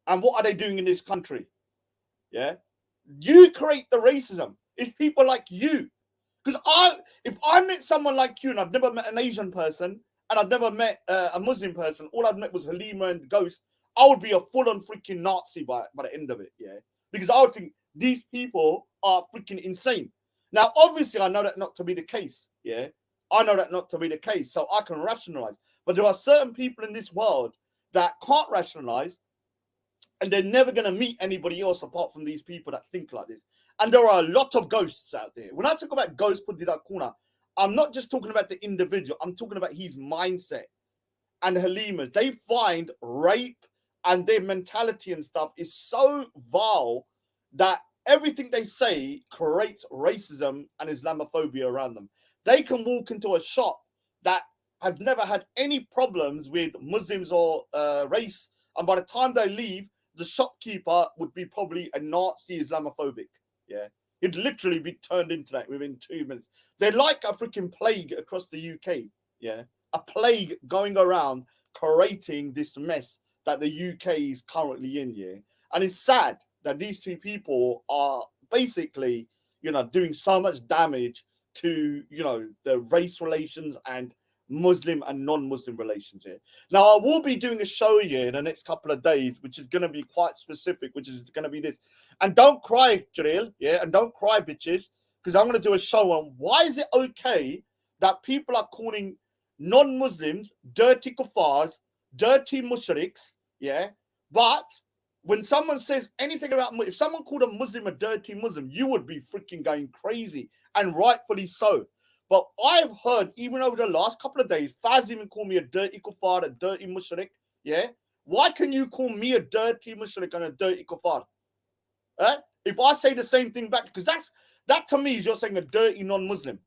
And what are they doing in this country? Yeah? You create the racism. It's people like you. Because if I met someone like you and I've never met an Asian person and I've never met a Muslim person, all I've met was Halima and Ghost, I would be a full-on freaking Nazi by the end of it, yeah? Because I would think these people are freaking insane. Now, obviously, I know that not to be the case, yeah? I know that not to be the case, so I can rationalize. But there are certain people in this world that can't rationalize, and they're never going to meet anybody else apart from these people that think like this. And there are a lot of ghosts out there. When I talk about ghosts, put that corner, I'm not just talking about the individual. I'm talking about his mindset. And Halima's, they find rape and their mentality and stuff is so vile that everything they say creates racism and Islamophobia around them. They can walk into a shop that has never had any problems with Muslims or race, and by the time they leave, the shopkeeper would be probably a Nazi Islamophobic. Yeah, he'd literally be turned into that within 2 minutes. They're like a freaking plague across the UK. Yeah, a plague going around creating this mess that the UK is currently in. Yeah, and it's sad that these two people are basically, doing so much damage to, the race relations and Muslim and non-Muslim relations here. Now, I will be doing a show here in the next couple of days, which is going to be quite specific, which is going to be this. And don't cry, Jalil, yeah? And don't cry, bitches, because I'm going to do a show on why is it okay that people are calling non-Muslims dirty kuffars, dirty mushriks, yeah? But when someone says anything about, if someone called a Muslim a dirty Muslim, you would be freaking going crazy, and rightfully so. But I've heard, even over the last couple of days, Faz even call me a dirty kuffar, a dirty mushrik, yeah? Why can you call me a dirty mushrik and a dirty kuffar? If I say the same thing back, because that to me is you're saying a dirty non-Muslim.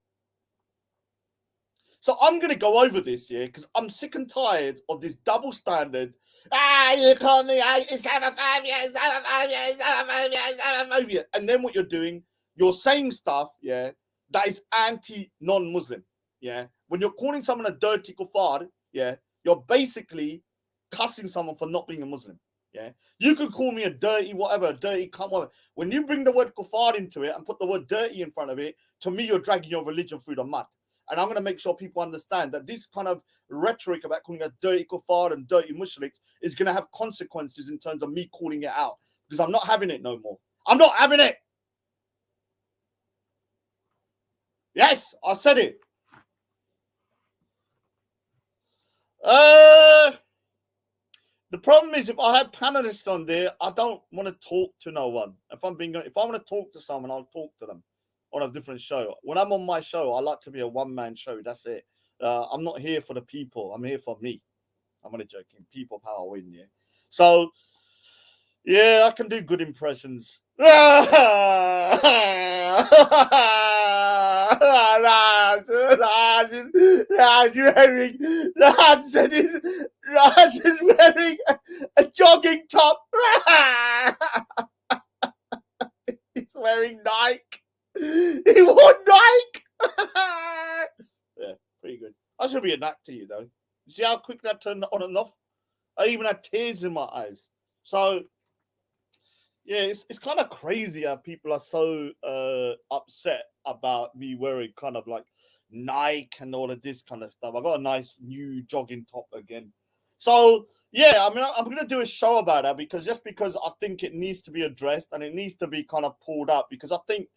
So I'm going to go over this, yeah, because I'm sick and tired of this double standard. You call me Islamophobia, Islamophobia, Islamophobia, Islamophobia. And then what you're doing, you're saying stuff, yeah, that is anti-non-Muslim, yeah. When you're calling someone a dirty kuffar, yeah, you're basically cussing someone for not being a Muslim, yeah. You could call me a dirty whatever, a dirty come. When you bring the word kuffar into it and put the word dirty in front of it, to me, you're dragging your religion through the mud. And I'm going to make sure people understand that this kind of rhetoric about calling a dirty kuffar and dirty mushriks is going to have consequences in terms of me calling it out, because I'm not having it no more. I'm not having it. Yes, I said it. The problem is, if I have panelists on there, I don't want to talk to no one. If I want to talk to someone, I'll talk to them on a different show. When I'm on my show, I like to be a one-man show. That's it. I'm not here for the people. I'm here for me. I'm only joking. People power win, yeah. So, yeah, I can do good impressions. Raz is wearing a jogging top. He's wearing Nike. He wore Nike. Yeah, pretty good. I should be an actor, you know. You see how quick that turned on and off? I even had tears in my eyes. So, yeah, it's kind of crazy how people are so upset about me wearing kind of like Nike and all of this kind of stuff. I got a nice new jogging top again. So, yeah, I mean, I'm going to do a show about that because I think it needs to be addressed and it needs to be kind of pulled up, because I think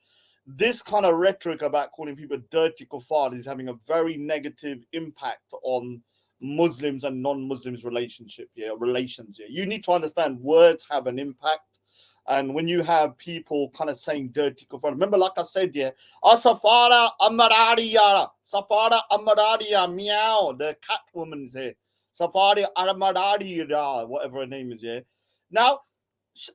this kind of rhetoric about calling people dirty kuffar is having a very negative impact on Muslims and non-Muslims relations. You need to understand words have an impact. And when you have people kind of saying dirty kuffar, remember, like I said, yeah, Safara Amaradiya, Safara Amaradiya, meow, the cat woman's here. Safari Amaradiya, whatever her name is, yeah. Now,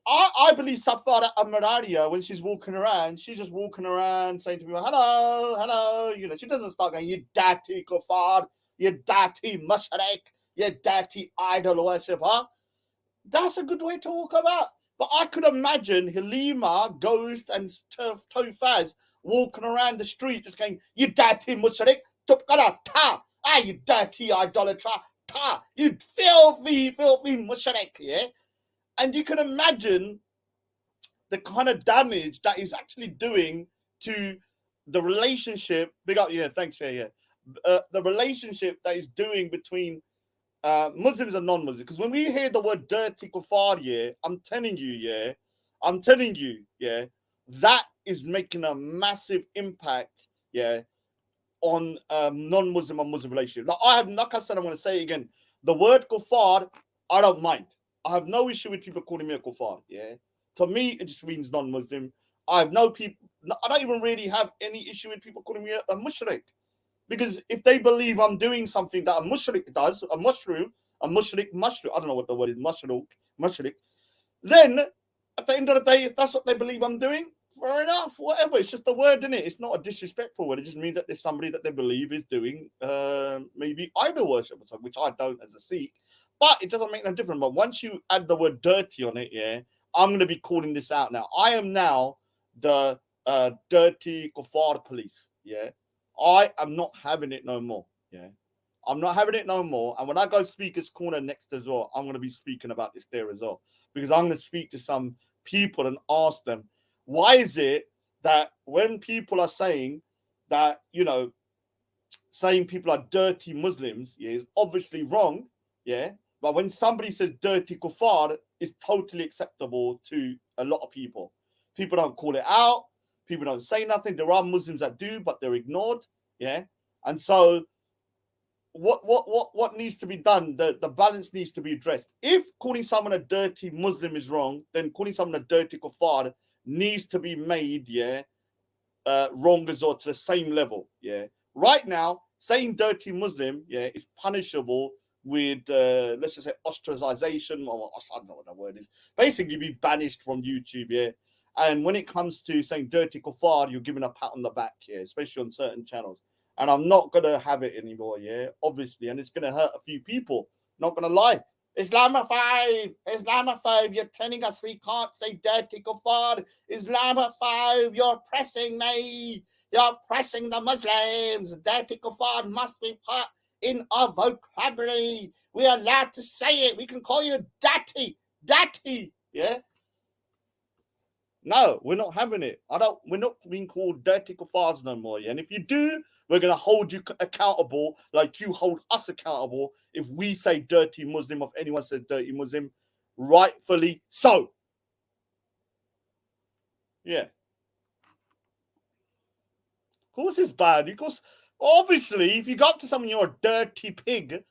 I believe Safara Amaradia, when she's walking around, she's just walking around saying to people, hello, hello. You know, she doesn't start going, you dirty kuffar, you dirty mushrik, you dirty idol worshipper. That's a good way to walk about. But I could imagine Halima, Ghost, and Tofaz walking around the street just going, you dirty mushrik, you dirty idolater, you filthy mushrik, yeah? And you can imagine the kind of damage that is actually doing to the relationship. Big up, yeah, thanks, yeah. The relationship that is doing between Muslims and non-Muslims. Because when we hear the word dirty kuffar, yeah, I'm telling you, yeah, that is making a massive impact, yeah, on non-Muslim and Muslim relationship. Like I said, I'm going to say it again. The word kuffar, I don't mind. I have no issue with people calling me a kuffar, yeah. To me, it just means non-Muslim. I don't even really have any issue with people calling me a mushrik. Because if they believe I'm doing something that a mushrik does, a mushrik, I don't know what the word is, mushrik, then at the end of the day, if that's what they believe I'm doing, fair enough, whatever. It's just a word, isn't it? It's not a disrespectful word. It just means that there's somebody that they believe is doing maybe idol worship or something, which I don't as a Sikh. But it doesn't make no difference. But once you add the word dirty on it, yeah, I'm going to be calling this out now. I am now the dirty kuffar police, yeah. I am not having it no more, yeah. I'm not having it no more. And when I go speaker's corner next as well, I'm going to be speaking about this there as well. Because I'm going to speak to some people and ask them, why is it that when people are saying that, you know, saying people are dirty Muslims, yeah, is obviously wrong, yeah. But when somebody says dirty kuffar, it's totally acceptable to a lot of people. People don't call it out. People don't say nothing. There are Muslims that do, but they're ignored. Yeah. And so what needs to be done? The balance needs to be addressed. If calling someone a dirty Muslim is wrong, then calling someone a dirty kuffar needs to be made, wrong as well, to the same level. Yeah. Right now, saying dirty Muslim, is punishable with let's just say ostracization, or I don't know what that word is. Basically, be banished from YouTube. Yeah. And when it comes to saying dirty kuffar, you're given a pat on the back, especially on certain channels. And I'm not gonna have it anymore, obviously, and it's gonna hurt a few people. Not gonna lie. Islamophobe, you're telling us we can't say dirty kuffar. Islamophobe, you're oppressing me. You're oppressing the Muslims. Dirty kuffar must be put in our vocabulary. We're allowed to say it. We can call you daddy, No, we're not having it. We're not being called dirty kuffars no more. And if you do, we're gonna hold you accountable, like you hold us accountable if we say dirty Muslim, or if anyone says dirty Muslim, rightfully so. Yeah. Of course it's bad, because obviously if you go up to someone, you're a dirty pig.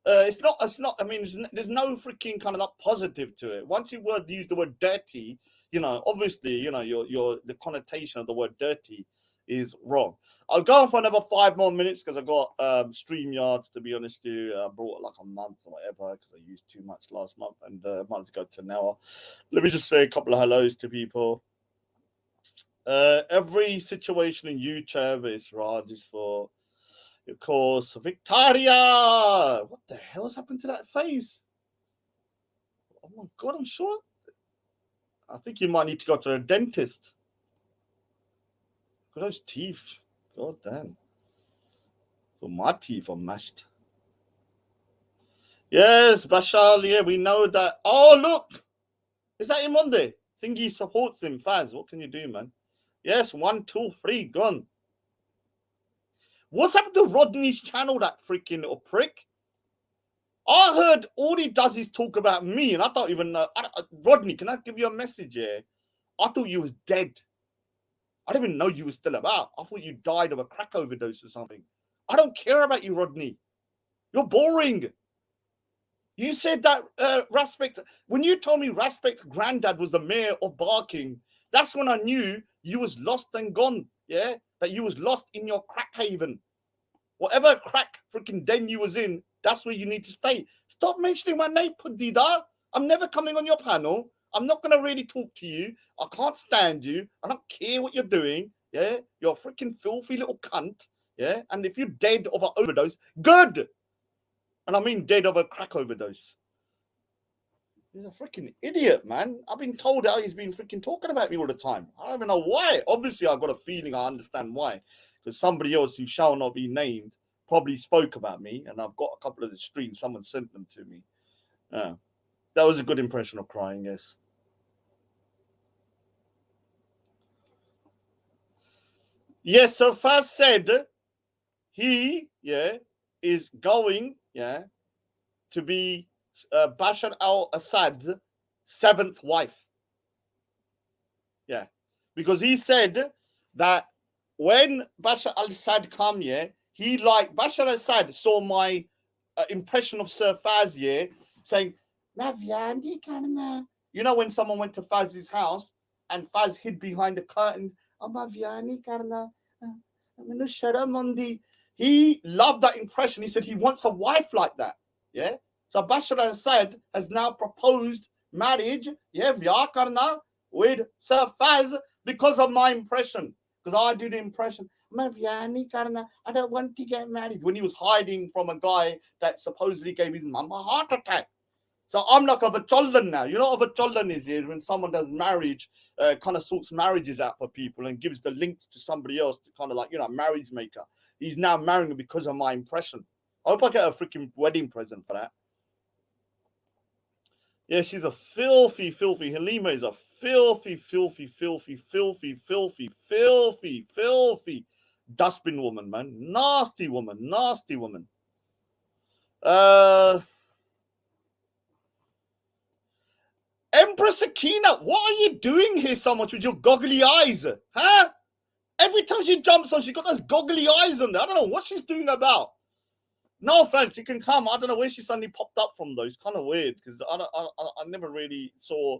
It's not. I mean, there's no freaking kind of like positive to it. Once you use the word dirty, obviously, your the connotation of the word dirty is wrong. I'll go on for another 5 more minutes because I got StreamYards, to be honest with you. I brought like a month or whatever because I used too much last month, and months ago to now. Let me just say a couple of hellos to people. Every situation in YouTube is Raj is for. Of course, Victoria. What the hell has happened to that face? Oh my god, I'm sure. I think you might need to go to a dentist. Look at those teeth. God damn. So my teeth are mashed. Yes, Bashar, yeah, we know that. Oh, look. Is that him on there? Think he supports him, Faz. What can you do, man? Yes, 1, 2, 3, gone. What's happened to Rodney's channel, that freaking little prick? I heard all he does is talk about me, and I don't even know. Rodney, can I give you a message here? I thought you was dead. I didn't even know you were still about. I thought you died of a crack overdose or something. I don't care about you, Rodney. You're boring. You said that Raspect, when you told me Raspect's granddad was the mayor of Barking, that's when I knew you was lost and gone, that you was lost in your crack haven. Whatever crack freaking den you was in, that's where you need to stay. Stop mentioning my name, Pudida. I'm never coming on your panel. I'm not going to really talk to you. I can't stand you. I don't care what you're doing. You're a freaking filthy little cunt. And if you're dead of an overdose, good. And I mean dead of a crack overdose. He's a freaking idiot, man. I've been told how he's been freaking talking about me all the time. I don't even know why. Obviously, I've got a feeling I understand why. Because somebody else who shall not be named probably spoke about me. And I've got a couple of the streams. Someone sent them to me. That was a good impression of crying, yes. Yes, so Faz said he, is going, to be Bashar al-Assad's 7th wife. Because he said that when Bashar al-Assad come, he like Bashar al-Assad saw my impression of Sir Faz, saying, you know, when someone went to Faz's house and Faz hid behind the curtain, he loved that impression. He said he wants a wife like that. So Bashar al-Assad has now proposed marriage, with Sir Faz because of my impression. Because I do the impression, I don't want to get married. When he was hiding from a guy that supposedly gave his mum a heart attack. So I'm like a vachollan now. You know what a vachollan is when someone does marriage, kind of sorts marriages out for people and gives the links to somebody else to kind of like, marriage maker. He's now marrying her because of my impression. I hope I get a freaking wedding present for that. Yeah, she's a filthy Halima is a filthy dustbin woman, man. Nasty woman. Empress Akina, what are you doing here so much with your goggly eyes? Huh? Every time she jumps on, she got those goggly eyes on there. I don't know what she's doing about. No offense, you can come. I don't know where she suddenly popped up from though. It's kind of weird because I never really saw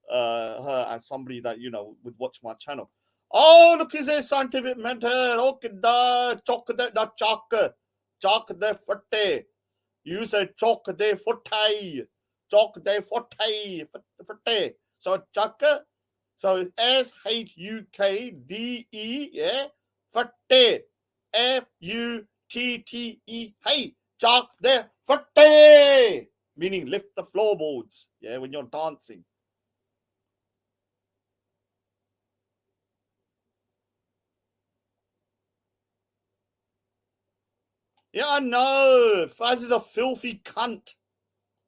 her as somebody that, you know, would watch my channel. Oh, look, is there scientific method? Okay, the chalk the foot. You said chalk de foot. Chalk de foot. So chalk. So SHUKDE, yeah, Fatte, FUTTE, hey, chalk de fatte, meaning lift the floorboards, yeah, when you're dancing. Yeah, I know. Faz is a filthy cunt.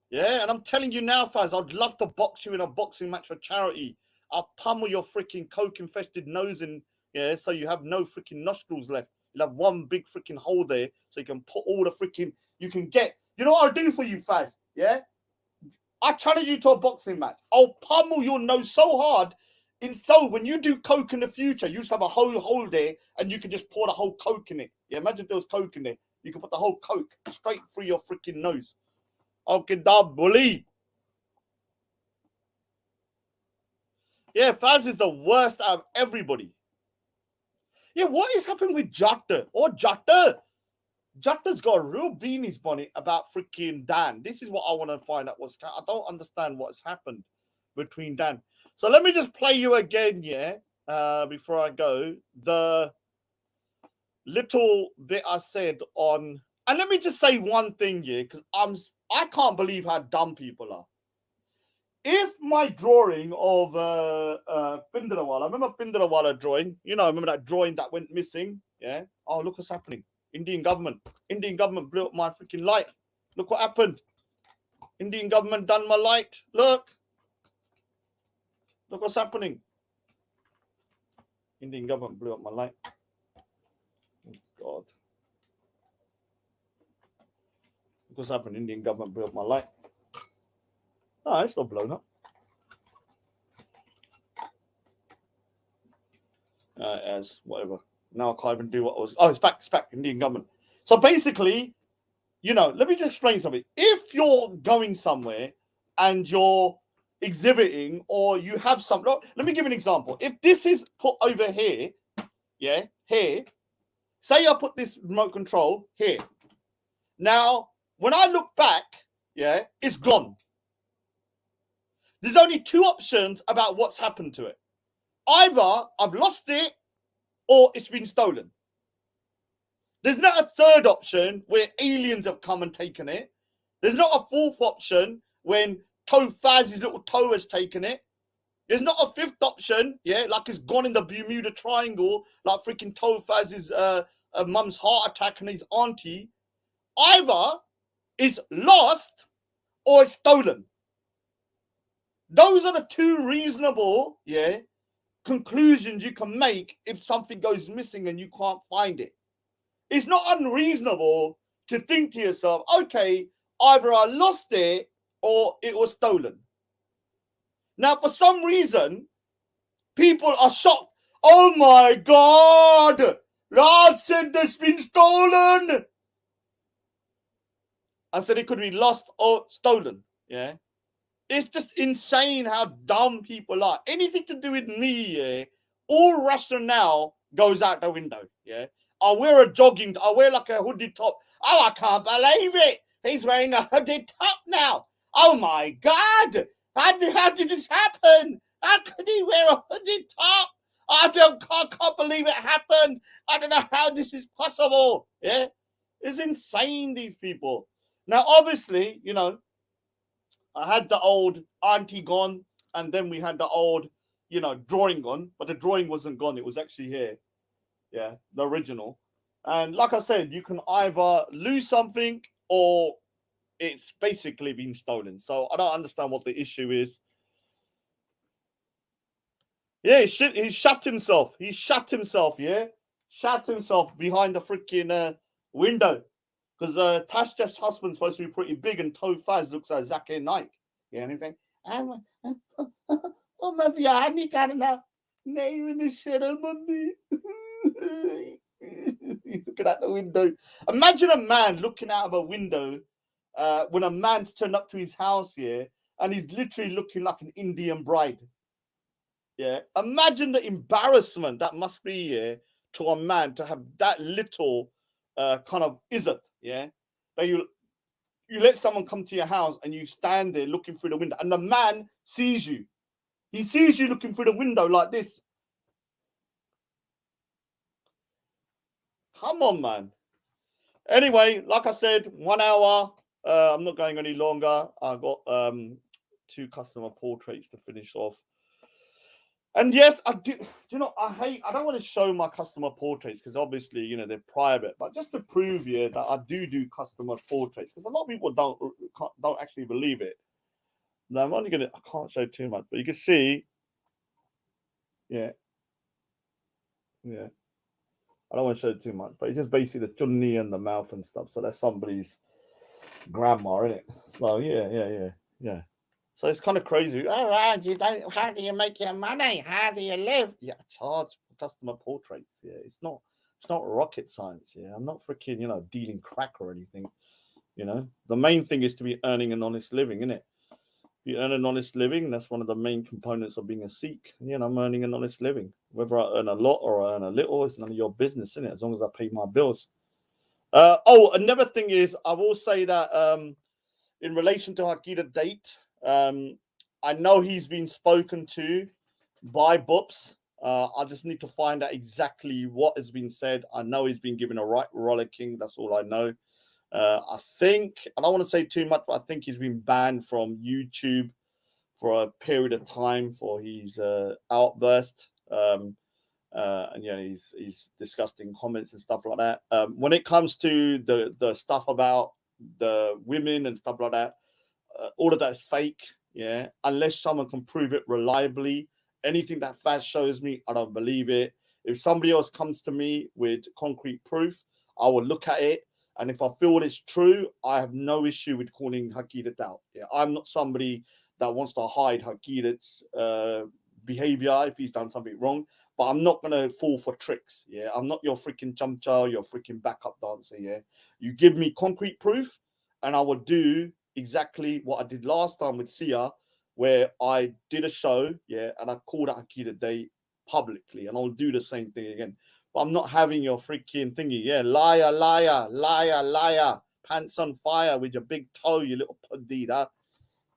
Yeah, and I'm telling you now, Faz, I'd love to box you in a boxing match for charity. I'll pummel your freaking coke-infested nose in, yeah, so you have no freaking nostrils left. You'll have one big freaking hole there, so you can put all the freaking, you can get, you know what I'll do for you, Faz, yeah? I challenge you to a boxing match. I'll pummel your nose so hard, so when you do coke in the future, you just have a whole hole there, and you can just pour the whole coke in it. Yeah, imagine if there was coke in there. You can put the whole coke straight through your freaking nose. Okay, that bully. Yeah, Faz is the worst out of everybody. Yeah, what is happening with Jatta? Oh, Jatta. Jatta's got a real beanie's bonnet about freaking Dan. This is what I want to find out what's... I don't understand what's happened between Dan. So let me just play you again, yeah, before I go. The little bit I said on... And let me just say one thing, yeah, because I can't believe how dumb people are. If my drawing of Pindarawala, I remember Pindarawala drawing, you know, I remember that drawing that went missing, yeah? Oh, look what's happening. Indian government blew up my freaking light. Look what happened. Indian government done my light. Look what's happening. Indian government blew up my light. Oh, God. Look what's happened. Indian government blew up my light. No, it's not blown up. As whatever. Now I can't even do what I was. Oh, it's back. Indian government. So basically, you know, let me just explain something. If you're going somewhere and you're exhibiting or you have some, let me give an example. If this is put over here, yeah, here, say I put this remote control here. Now, when I look back, yeah, it's gone. There's only two options about what's happened to it. Either I've lost it or it's been stolen. There's not a third option where aliens have come and taken it. There's not a fourth option when Faz's little toe has taken it. There's not a fifth option, yeah, like it's gone in the Bermuda Triangle, like freaking Faz's mum's heart attack and his auntie. Either it's lost or it's stolen. Those are the two reasonable, yeah, conclusions you can make if something goes missing and you can't find it. It's not unreasonable to think to yourself, okay, either I lost it or it was stolen. Now, for some reason, people are shocked. Oh my God, Raj said it's been stolen. I said it could be lost or stolen, yeah. It's just insane how dumb people are. Anything to do with me, yeah, all rationale goes out the window, yeah. I wear like a hooded top. Oh, I can't believe it. He's wearing a hooded top now. Oh my God. How did this happen? How could he wear a hooded top? I can't believe it happened. I don't know how this is possible. Yeah. It's insane, these people. Now, obviously, you know, I had the old auntie gone, and then we had the old, you know, drawing gone, but the drawing wasn't gone. It was actually here. Yeah, the original. And like I said, you can either lose something or it's basically been stolen. So I don't understand what the issue is. Yeah, he shut himself. He shut himself, yeah? Shut himself behind the freaking window. Because Tash Jeff's husband's supposed to be pretty big and Faz looks like Zakir Naik. Yeah, and he's saying, oh, my God, I need to know. Name in the shit of Monday. Looking out the window. Imagine a man looking out of a window when a man's turned up to his house here and he's literally looking like an Indian bride. Yeah. Imagine the embarrassment that must be here to a man to have that little kind of izzat. Yeah. But you let someone come to your house and you stand there looking through the window and the man sees you. He sees you looking through the window like this. Come on, man. Anyway, like I said, 1 hour. I'm not going any longer. I got 2 customer portraits to finish off. And yes, I do. You know, I don't want to show my customer portraits because obviously, you know, they're private. But just to prove you that I do customer portraits, because a lot of people don't actually believe it. Now I'm only gonna. I can't show too much, but you can see. Yeah. I don't want to show too much, but it's just basically the chunni and the mouth and stuff. So that's somebody's grandma, isn't it? So yeah. So it's kind of crazy. Oh, how do you make your money? How do you live? Yeah, I charge customer portraits. Yeah, it's not rocket science. Yeah, I'm not freaking, you know, dealing crack or anything. You know, the main thing is to be earning an honest living, isn't it? You earn an honest living. That's one of the main components of being a Sikh. You know, I'm earning an honest living. Whether I earn a lot or I earn a little, it's none of your business, isn't it? As long as I pay my bills. Another thing is, I will say that in relation to Hakida date, I know he's been spoken to by Bups. I just need to find out exactly what has been said. I know he's been given a right rollicking. That's all I know. I think, I don't want to say too much, but I think he's been banned from YouTube for a period of time for his outburst. And yeah, he's disgusting comments and stuff like that. When it comes to the stuff about the women and stuff like that, all of that is fake. Yeah, unless someone can prove it reliably. Anything that Faz shows me, I don't believe it. If somebody else comes to me with concrete proof, I will look at it. And if I feel it's true, I have no issue with calling Hakidat out. Yeah, I'm not somebody that wants to hide Hakidat's behavior if he's done something wrong. But I'm not going to fall for tricks. Yeah, I'm not your freaking chamcha, your freaking backup dancer. Yeah, you give me concrete proof and I will do exactly what I did last time with Sia, where I did a show, yeah, and I called out Akida Day publicly, and I'll do the same thing again. But I'm not having your freaking thingy, yeah, liar, pants on fire with your big toe, you little pudida.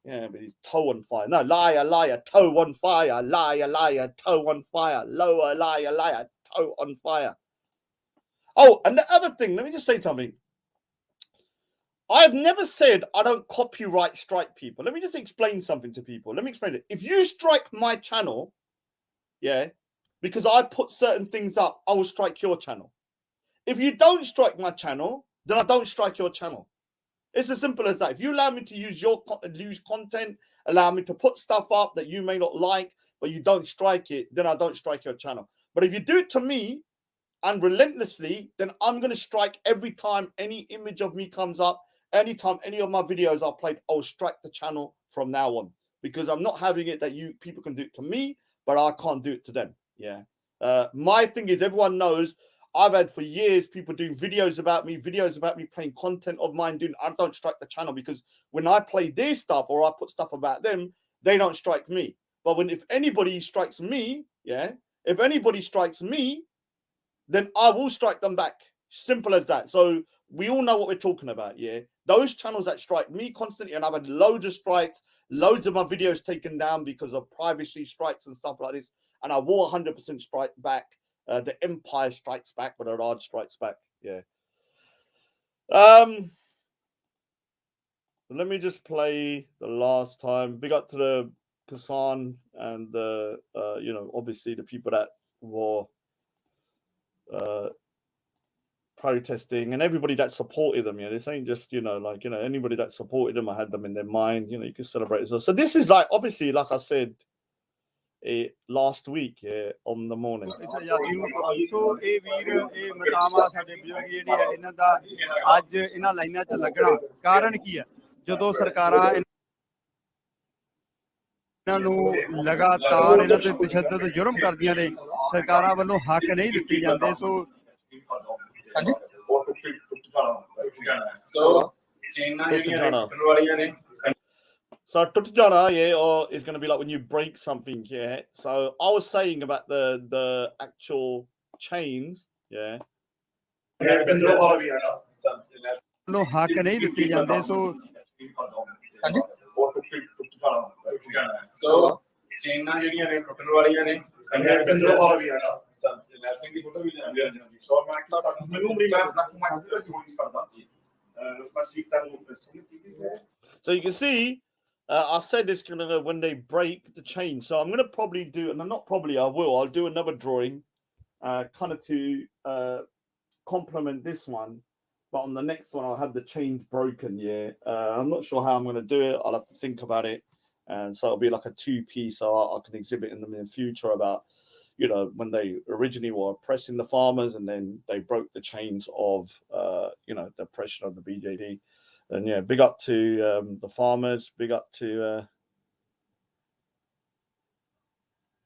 Yeah, but his toe on fire. No, liar, toe on fire, liar, toe on fire, lower, liar, toe on fire. Oh, and the other thing, let me just say something. I've never said I don't copyright strike people. Let me just explain something to people. Let me explain it. If you strike my channel, yeah, because I put certain things up, I will strike your channel. If you don't strike my channel, then I don't strike your channel. It's as simple as that. If you allow me to use use content, allow me to put stuff up that you may not like, but you don't strike it, then I don't strike your channel. But if you do it to me and relentlessly, then I'm going to strike every time any image of me comes up. Anytime any of my videos are played, I'll strike the channel from now on, because I'm not having it that you people can do it to me, but I can't do it to them. Yeah. My thing is, everyone knows I've had for years people doing videos about me playing content of mine. I don't strike the channel, because when I play their stuff or I put stuff about them, they don't strike me. But if anybody strikes me, yeah, if anybody strikes me, then I will strike them back. Simple as that. So we all know what we're talking about, yeah? Those channels that strike me constantly, and I've had loads of strikes, loads of my videos taken down because of privacy strikes and stuff like this, and I will 100% strike back. The Empire strikes back, but the Raj strikes back, yeah. Let me just play the last time. Big up to the Kasan and the, obviously the people that were protesting and everybody that supported them. This ain't just, anybody that supported them, I had them in their mind, you can celebrate as well. So this is like, obviously, like I said, last week on the morning. ਇਹਨਾਂ ਨੂੰ ਲਗਾਤਾਰ ਇਹਨਾਂ ਤੇ ਤਸ਼ੱਦਦ ਜੁਰਮ ਕਰਦੀਆਂ ਨੇ ਸਰਕਾਰਾਂ ਵੱਲੋਂ ਹੱਕ ਨਹੀਂ ਦਿੱਤੇ ਜਾਂਦੇ ਸੋ ਹਾਂਜੀ ਸੋ ਚੇਨਾਂ ਜਿਹੜੀਆਂ ਟੁੱਟਣ ਵਾਲੀਆਂ ਨੇ So Tutjana, yeah, or is going to be like when you break something, yeah. So I was saying about the actual chains, yeah. ਵੱਲੋਂ ਹੱਕ ਨਹੀਂ ਦਿੱਤੇ ਜਾਂਦੇ ਸੋ ਹਾਂਜੀ ਸੋ ਚੇਨਾਂ ਜਿਹੜੀਆਂ ਨੇ ਟੁੱਟਣ ਵਾਲੀਆਂ ਨੇ ਸਿੰਘ ਦੀ ਫੋਟੋ ਵੀ ਜਾਂਦੀ ਸੋ ਮੈਂ ਮੈਨੂੰ ਬੜੀ ਮੈਂ ਯੂਜ਼ ਕਰਦਾ ਜੀ So you can see, I said this gonna when they break the chain. So I'm gonna probably do, and not probably, I will. I'll do another drawing, kind of to complement this one. But on the next one, I'll have the chains broken. Yeah, I'm not sure how I'm gonna do it. I'll have to think about it, and so it'll be like a 2-piece. So I can exhibit in them in the future about, you know, when they originally were oppressing the farmers, and then they broke the chains of, you know, the oppression of the BJD. And yeah, big up to the farmers. Big up to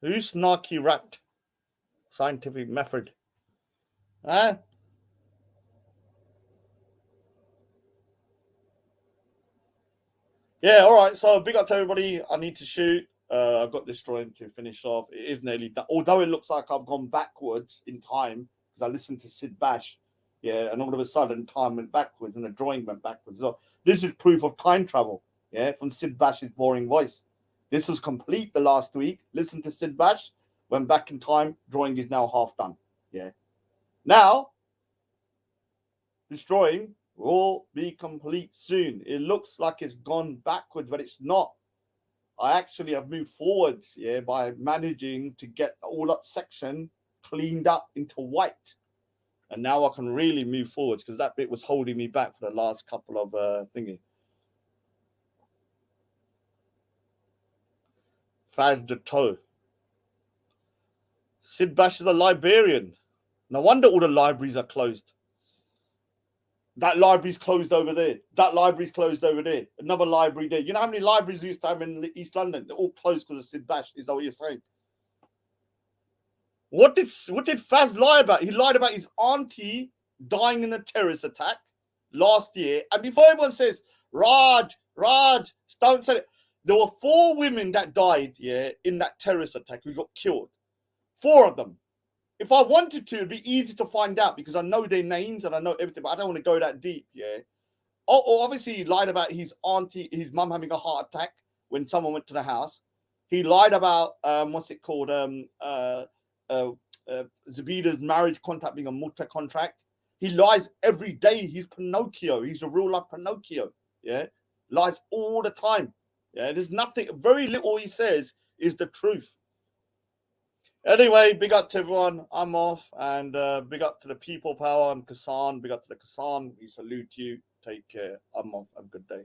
who's snarky rat scientific method. Huh? Yeah, all right. So big up to everybody. I need to shoot. I've got this drawing to finish off. It is nearly done. Although it looks like I've gone backwards in time because I listened to Sid Bash. Yeah, and all of a sudden time went backwards and the drawing went backwards. So this is proof of time travel. Yeah, from Sid Bash's boring voice. This was complete the last week. Listen to Sid Bash. Went back in time. Drawing is now half done. Yeah. Now, this drawing will be complete soon. It looks like it's gone backwards, but it's not. I actually have moved forwards, yeah, by managing to get all that section cleaned up into white. And now I can really move forwards because that bit was holding me back for the last couple of thingy. Faz de toe. Sid Bash is a librarian. No wonder all the libraries are closed. That library's closed over there. That library's closed over there. Another library there. You know how many libraries we used to have in East London? They're all closed because of Sid Bash. Is that what you're saying? What did Faz lie about? He lied about his auntie dying in a terrorist attack last year. And before everyone says, Raj, don't say it. There were 4 women that died, yeah, in that terrorist attack who got killed. 4 of them. If I wanted to, it'd be easy to find out because I know their names and I know everything, but I don't want to go that deep, yeah. Oh, obviously he lied about his auntie, his mum having a heart attack when someone went to the house. He lied about, what's it called, Zubida's marriage contract being a multi-contract. He lies every day. He's Pinocchio. He's a real life Pinocchio. Yeah, lies all the time. Yeah, there's nothing. Very little he says is the truth. Anyway, big up to everyone. I'm off, and big up to the people power. I'm Kassan. Big up to the Kassan. We salute you. Take care. I'm off. Have a good day.